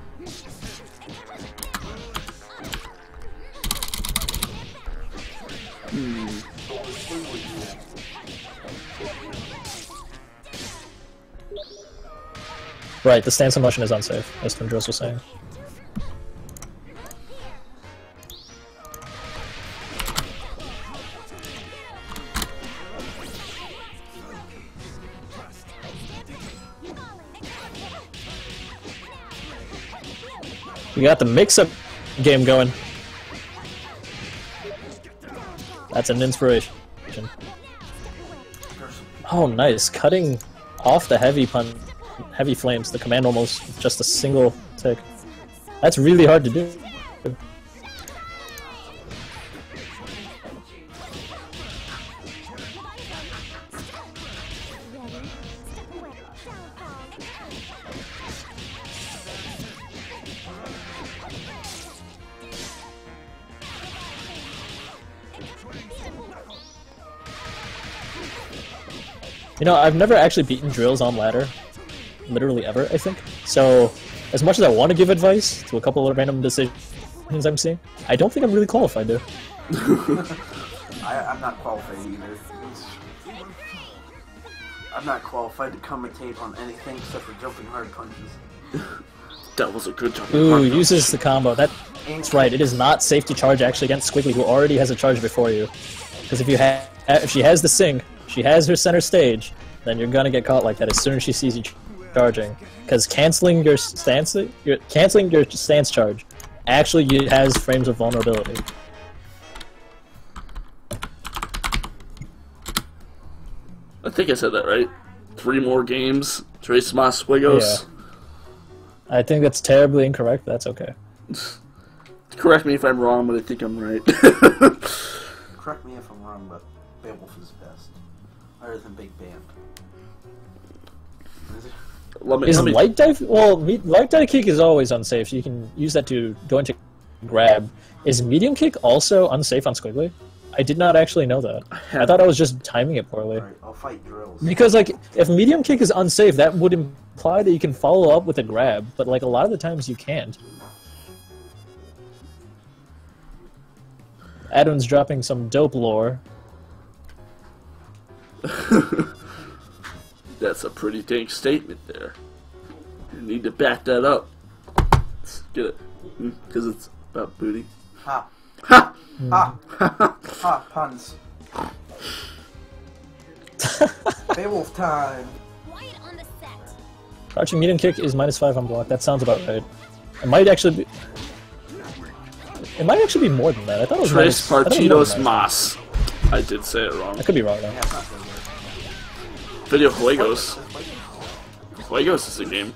Speaker 3: Right, the stance motion is unsafe, as Twin Drills was saying. We got the mix-up game going. That's an inspiration. Oh, nice. Cutting off the heavy flames, the command almost just a single tick. That's really hard to do. You know, I've never actually beaten Drills on ladder. Literally ever, I think. So, as much as I want to give advice to a couple of random decisions I'm seeing, I don't think I'm really qualified to.
Speaker 2: I'm not qualified either. I'm not qualified to commentate on anything except for jumping hard punches.
Speaker 1: That was a good jumping
Speaker 3: Ooh,
Speaker 1: hard
Speaker 3: uses the combo. That's right, it is not safe to charge actually against Squiggly, who already has a charge before you. Because if she has the sync, she has her center stage, then you're gonna get caught like that as soon as she sees you charging. Because canceling your stance charge actually has frames of vulnerability.
Speaker 1: I think I said that right. 3 more games. Tres más juegos.
Speaker 3: Yeah. I think that's terribly incorrect. That's okay.
Speaker 1: Correct me if I'm wrong, but I think I'm right.
Speaker 2: Correct me if I'm wrong, but Beowulf is best. Other than Big Band.
Speaker 3: Light dive? Well, light dive kick is always unsafe, so you can use that to go into grab. Is medium kick also unsafe on Squiggly? I did not actually know that. I thought I was just timing it poorly.
Speaker 2: Alright, I'll fight Drills.
Speaker 3: Because, like, if medium kick is unsafe, that would imply that you can follow up with a grab, but, like, a lot of the times you can't. Adam's dropping some dope lore.
Speaker 1: That's a pretty dang statement there. You need to back that up. Let's get it. Because it's about booty.
Speaker 2: Ha!
Speaker 1: Ha!
Speaker 2: Ha! Ha! Puns. Beowulf time!
Speaker 3: Crouching medium kick is -5 on block. That sounds about right. It might actually be... It might actually be more than that. I thought it was
Speaker 1: Tres partidos
Speaker 3: -.
Speaker 1: más. I did say it wrong.
Speaker 3: I could be wrong though.
Speaker 2: Yeah, it's not good.
Speaker 1: Video Juegos. Juegos is a game.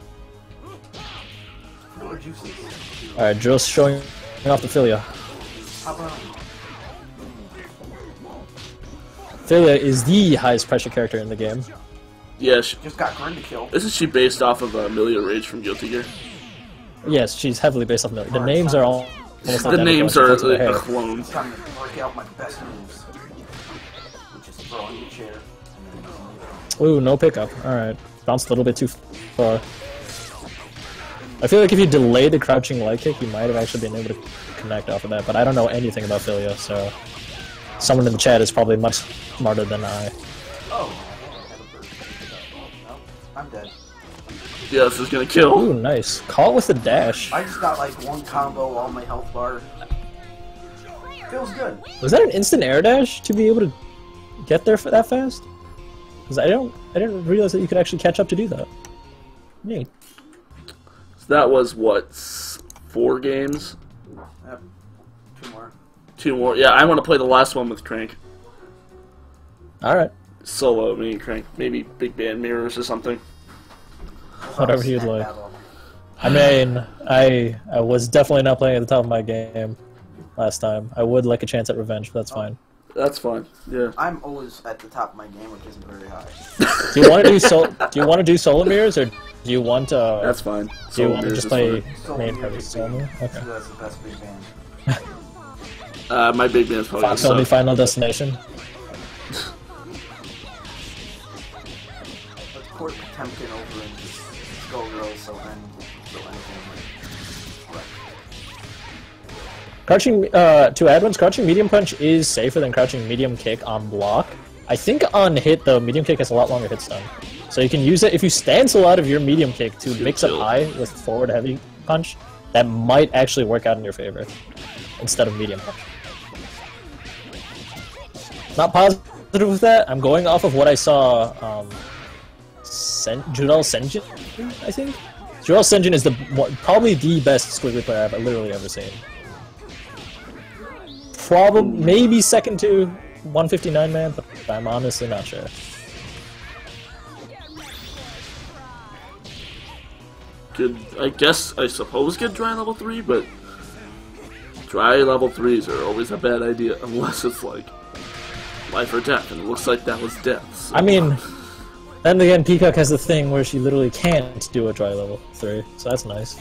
Speaker 3: Alright, Drill's showing off the Philia. Philia is the highest pressure character in the game.
Speaker 1: Yeah,
Speaker 2: Just got Grin to kill.
Speaker 1: isn't she based off of Amelia Rage from Guilty Gear?
Speaker 3: Yes, she's heavily based off Millie. The names are all almost
Speaker 1: The names are a clone.
Speaker 2: It's time to work out my best moves. Which is throwing the chair.
Speaker 3: Ooh, no pickup. Alright. Bounced a little bit too far. I feel like if you delay the crouching leg kick, you might have actually been able to connect off of that, but I don't know anything about Philia, so someone in the chat is probably much smarter than I.
Speaker 2: Oh. No, I'm dead.
Speaker 1: Yeah, this is gonna kill.
Speaker 3: Ooh, nice. Caught with the dash.
Speaker 2: I just got like one combo on my health bar. Feels good.
Speaker 3: Was that an instant air dash to be able to get there that fast? Because I didn't realize that you could actually catch up to do that. Neat.
Speaker 1: So that was what, 4 games?
Speaker 2: Yep. 2 more.
Speaker 1: 2 more. Yeah, I want to play the last one with Crank.
Speaker 3: All right.
Speaker 1: Solo, me and Crank. Maybe Big Band Mirrors or something.
Speaker 3: Whatever you'd like. I mean, I was definitely not playing at the top of my game last time. I would like a chance at revenge, but that's fine.
Speaker 1: That's fine. Yeah.
Speaker 2: I'm always at the top of my game, which isn't very high.
Speaker 3: Do you want to do solo mirrors, or do you want
Speaker 1: That's fine.
Speaker 3: Do you want to just play
Speaker 2: Solo
Speaker 3: main
Speaker 2: mirror,
Speaker 3: party solo mirror? Okay.
Speaker 2: That's the best big band.
Speaker 1: My Big Band's probably
Speaker 3: Fox only Final Destination.
Speaker 2: Let's port Potemkin over into Skullgirls so anything.
Speaker 3: Crouching, to add one's crouching medium punch is safer than crouching medium kick on block. I think on hit, the medium kick has a lot longer hit stun. So you can use it, if you stancel out of your medium kick to mix up high with forward heavy punch, that might actually work out in your favor, instead of medium punch. Not positive with that, I'm going off of what I saw, Jurel Senjin, I think? Jurel Senjin is probably the best Squiggly player I've literally ever seen. Probably, maybe second to 159 man, but I'm honestly not sure.
Speaker 1: I suppose get dry level 3, but dry level 3s are always a bad idea unless it's like life or death, and it looks like that was death. So.
Speaker 3: I mean, then again, Peacock has the thing where she literally can't do a dry level 3, so that's nice.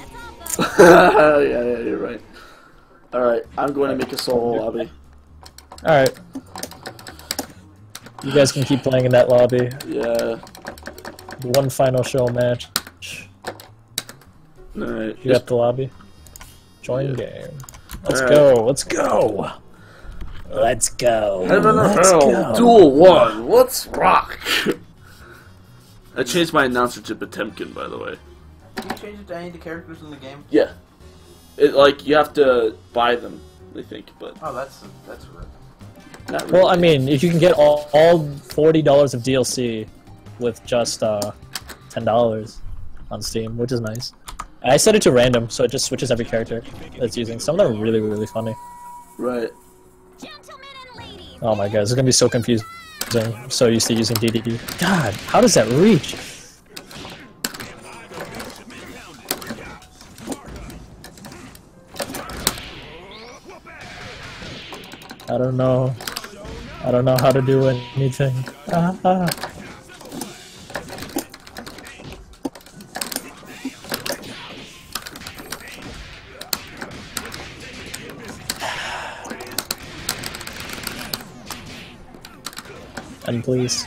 Speaker 1: yeah, you're right. Alright, I'm going to make a solo lobby.
Speaker 3: Alright. You guys can keep playing in that lobby.
Speaker 1: Yeah.
Speaker 3: One final show match.
Speaker 1: Alright.
Speaker 3: You got the lobby? Join game. Let's go, let's go! Let's go.
Speaker 1: Heaven or Hell, Duel 1, let's rock! I changed my announcer to Potemkin, by the way.
Speaker 2: Can you change it to any of the characters in the game?
Speaker 1: Yeah. You have to buy them, I think, but...
Speaker 2: Oh, that's weird.
Speaker 1: Not really.
Speaker 3: Well, I mean, if you can get all $40 of DLC with just $10 on Steam, which is nice. I set it to random, so it just switches every character that's using. Some of them are really, really funny.
Speaker 1: Right.
Speaker 3: Oh my god, this is gonna be so confusing. I'm so used to using DDD. God, how does that reach? I don't know. I don't know how to do anything. And please.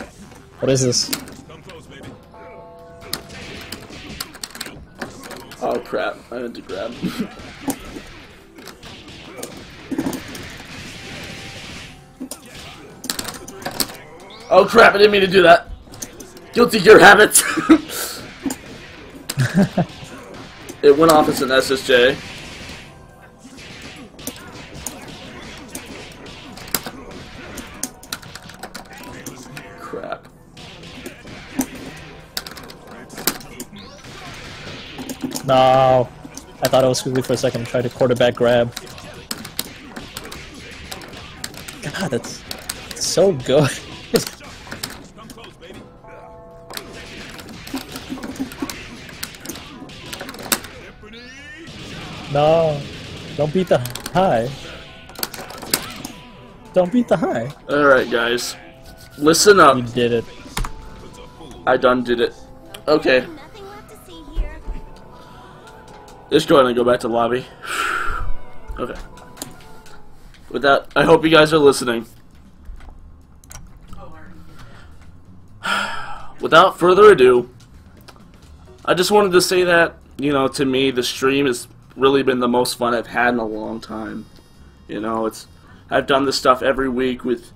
Speaker 3: What is this?
Speaker 1: Oh crap, I meant to grab. Oh crap, I didn't mean to do that. Guilty gear habit. It went off as an SSJ. Crap.
Speaker 3: No. I thought it was Squiggly for a second. Tried to quarterback grab. God, that's so good. No. Don't beat the high. Don't beat the high.
Speaker 1: Alright, guys. Listen up.
Speaker 3: You did it.
Speaker 1: I done did it. Okay. Just go ahead and go back to the lobby. Okay. With that, I hope you guys are listening. Without further ado, I just wanted to say that, you know, to me, the stream has really been the most fun I've had in a long time. You know, I've done this stuff every week with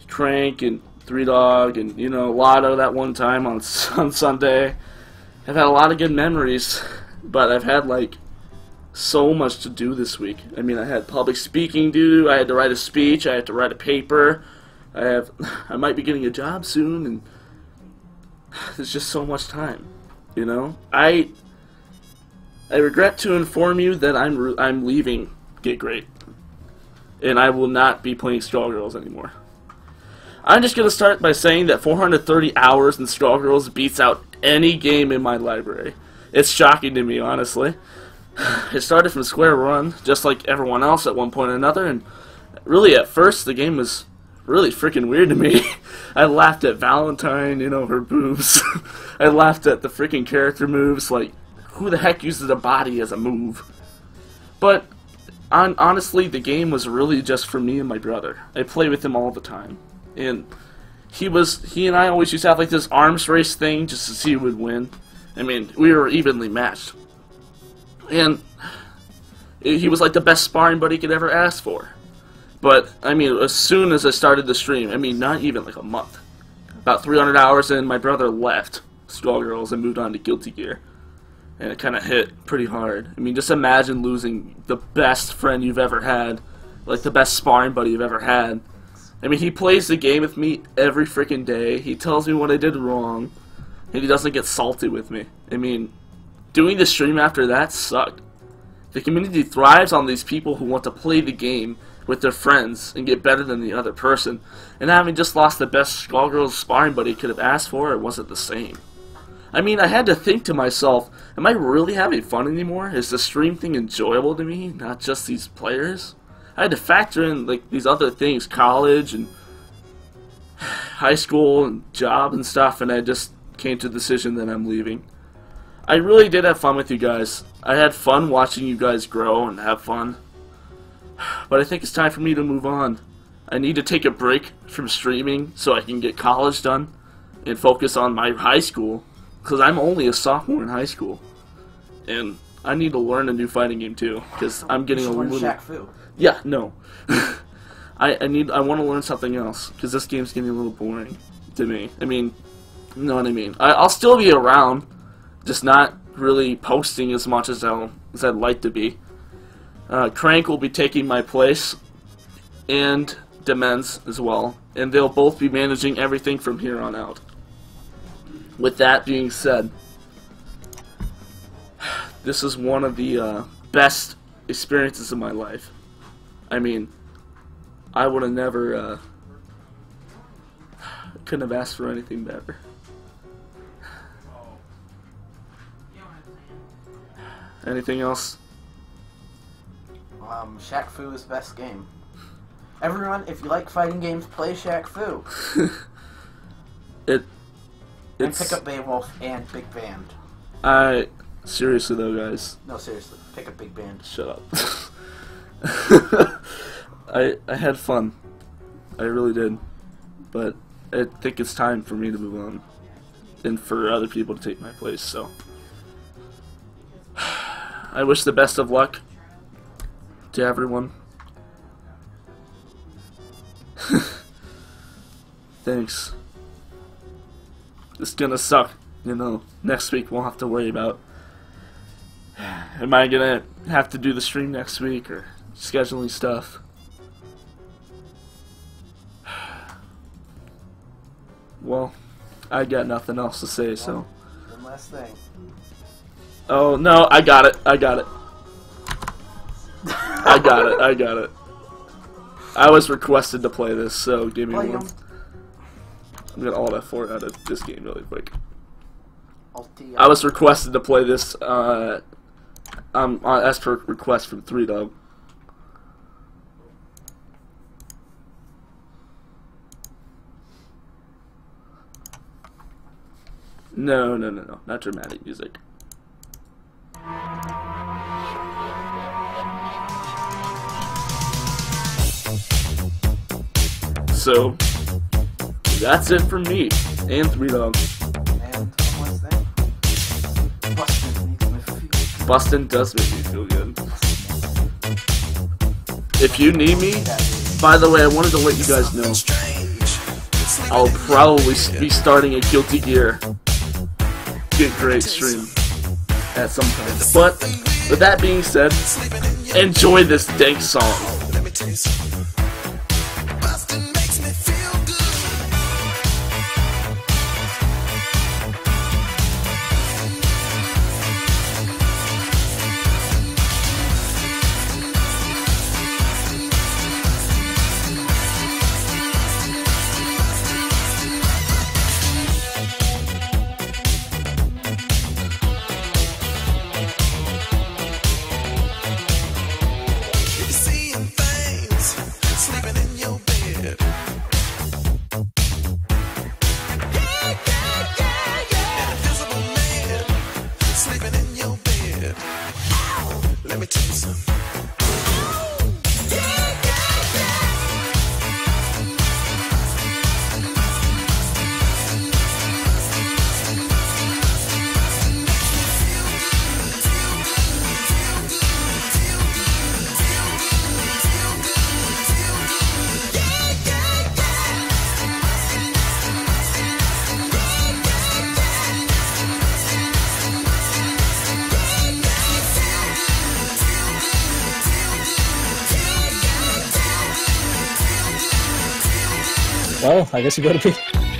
Speaker 1: Crank and Three Dog and, you know, Lotto that one time on Sunday. I've had a lot of good memories, but I've had, like, so much to do this week. I mean, I had public speaking due, I had to write a speech, I had to write a paper, I might be getting a job soon, and there's just so much time, you know? I regret to inform you that I'm leaving Get Great, and I will not be playing Skullgirls anymore. I'm just going to start by saying that 430 hours in Skullgirls beats out any game in my library. It's shocking to me, honestly. It started from square one, just like everyone else at one point or another, and really at first the game was really freaking weird to me. I laughed at Valentine, you know, her boobs. I laughed at the freaking character moves, like, who the heck uses a body as a move? But, honestly, the game was really just for me and my brother. I play with him all the time. And he and I always used to have like this arms race thing just to see who would win. I mean, we were evenly matched. And he was like the best sparring buddy could ever ask for. But, I mean, as soon as I started the stream, I mean, not even like a month, about 300 hours in, my brother left Skullgirls and moved on to Guilty Gear. And it kind of hit pretty hard. I mean, just imagine losing the best friend you've ever had, like the best sparring buddy you've ever had. I mean, he plays the game with me every freaking day. He tells me what I did wrong, and he doesn't get salty with me. I mean, doing the stream after that sucked. The community thrives on these people who want to play the game with their friends and get better than the other person. And having just lost the best Skullgirls sparring buddy could have asked for, it wasn't the same. I mean, I had to think to myself, am I really having fun anymore? Is the stream thing enjoyable to me, not just these players? I had to factor in like these other things, college and high school and job and stuff, and I just came to the decision that I'm leaving. I really did have fun with you guys. I had fun watching you guys grow and have fun. But I think it's time for me to move on. I need to take a break from streaming so I can get college done and focus on my high school, because I'm only a sophomore in high school. And I need to learn a new fighting game too, because I'm getting a little...
Speaker 2: Shaq Fu.
Speaker 1: Yeah, no. I want to learn something else, because this game's getting a little boring to me. I mean, you know what I mean. I'll still be around, just not really posting as much as I'd like to be. Crank will be taking my place, and Demens as well, and they'll both be managing everything from here on out. With that being said, this is one of the best experiences of my life. I mean, I would have never, couldn't have asked for anything better. Anything else?
Speaker 2: Shaq Fu is best game. Everyone, if you like fighting games, play Shaq Fu. And pick up Beowulf and Big Band.
Speaker 1: Seriously though, guys.
Speaker 2: No, seriously, pick up Big Band.
Speaker 1: Shut up. I had fun. I really did. But I think it's time for me to move on. And for other people to take my place, so. I wish the best of luck to everyone. Thanks. It's gonna suck, you know. Next week we'll have to worry about, am I gonna have to do the stream next week or scheduling stuff. Well, I got nothing else to say, so.
Speaker 2: One last thing.
Speaker 1: Oh no, I got it. I got it. I got it. I was requested to play this, so give me one. I'm gonna alt F4 out of this game really quick. I was requested to play this as per request from 3Dog. No, not dramatic music. So, that's it from me, and 3Dog.
Speaker 2: And one thing. Bustin' makes me feel good.
Speaker 1: Bustin' does make me feel good. If you need me, by the way, I wanted to let you guys know, I'll probably be starting a Guilty Gear Get Great stream at some time. But with that being said, enjoy this dank song.
Speaker 4: Let me tell you something. Bustin' makes me feel good. You're seeing things, sleeping in your bed. An invisible man, sleeping in your bed. Let me tell you something.
Speaker 3: Well, I guess you gotta be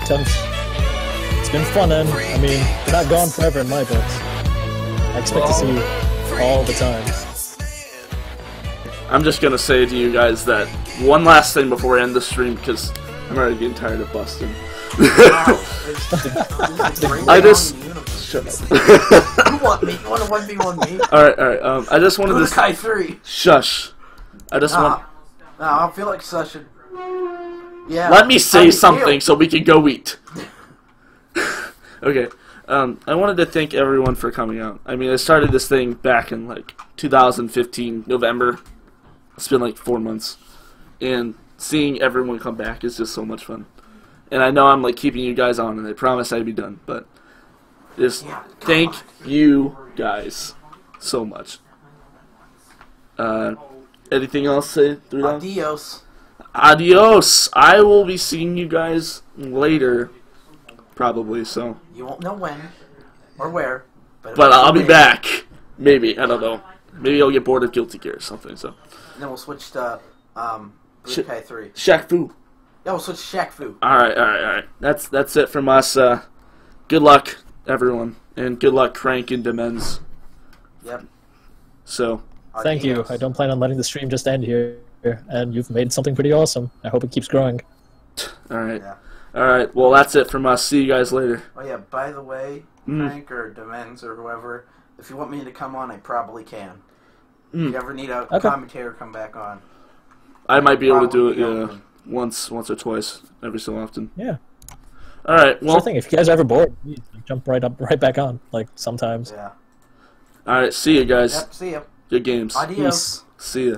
Speaker 3: tense. It's been fun, and I mean, you're not gone forever in my books. I expect to see you all the time.
Speaker 1: I'm just gonna say to you guys that one last thing before I end the stream, because I'm already getting tired of busting. I just shut up.
Speaker 2: You want me? You want to 1v1 me?
Speaker 1: All right. I just wanted to
Speaker 2: Kai 3.
Speaker 1: shush. I just want.
Speaker 2: No, I feel like such a. Yeah.
Speaker 1: Let me say
Speaker 2: how do you
Speaker 1: something
Speaker 2: feel?
Speaker 1: so we can go eat. Okay. I wanted to thank everyone for coming out. I mean, I started this thing back in like 2015 November. It's been like 4 months, and seeing everyone come back is just so much fun. And I know I'm like keeping you guys on, and I promised I'd be done, but just thank you guys so much. Anything else to say?
Speaker 2: Adios.
Speaker 1: Adios. I will be seeing you guys later, probably. So.
Speaker 2: You won't know when or where,
Speaker 1: But I'll be back. Maybe, I don't know. Maybe I'll get bored of Guilty Gear or something. So.
Speaker 2: And then we'll switch to Kai 3.
Speaker 1: Shaq Fu.
Speaker 2: Yeah, we'll switch to Shaq Fu.
Speaker 1: All right. That's it from us. Good luck, everyone, and good luck, Crank and Demens.
Speaker 2: Yep.
Speaker 1: So.
Speaker 3: Thank you. I don't plan on letting the stream just end here, and you've made something pretty awesome. I hope it keeps growing.
Speaker 1: All right.
Speaker 2: Yeah.
Speaker 1: All right. Well, that's it from us. See you guys later.
Speaker 2: Oh yeah. By the way, Frank or Demens or whoever, if you want me to come on, I probably can. If you ever need a commentator come back on,
Speaker 1: I might be able to do it.
Speaker 2: Probably
Speaker 1: Yeah, once or twice, every so often.
Speaker 3: Yeah.
Speaker 1: All right. Well.
Speaker 3: Sure thing. If you guys are ever bored, please jump right back on. Like sometimes.
Speaker 2: yeah.
Speaker 1: All right. See you guys.
Speaker 2: Yep. See ya.
Speaker 1: Good games.
Speaker 2: Adios.
Speaker 1: See ya.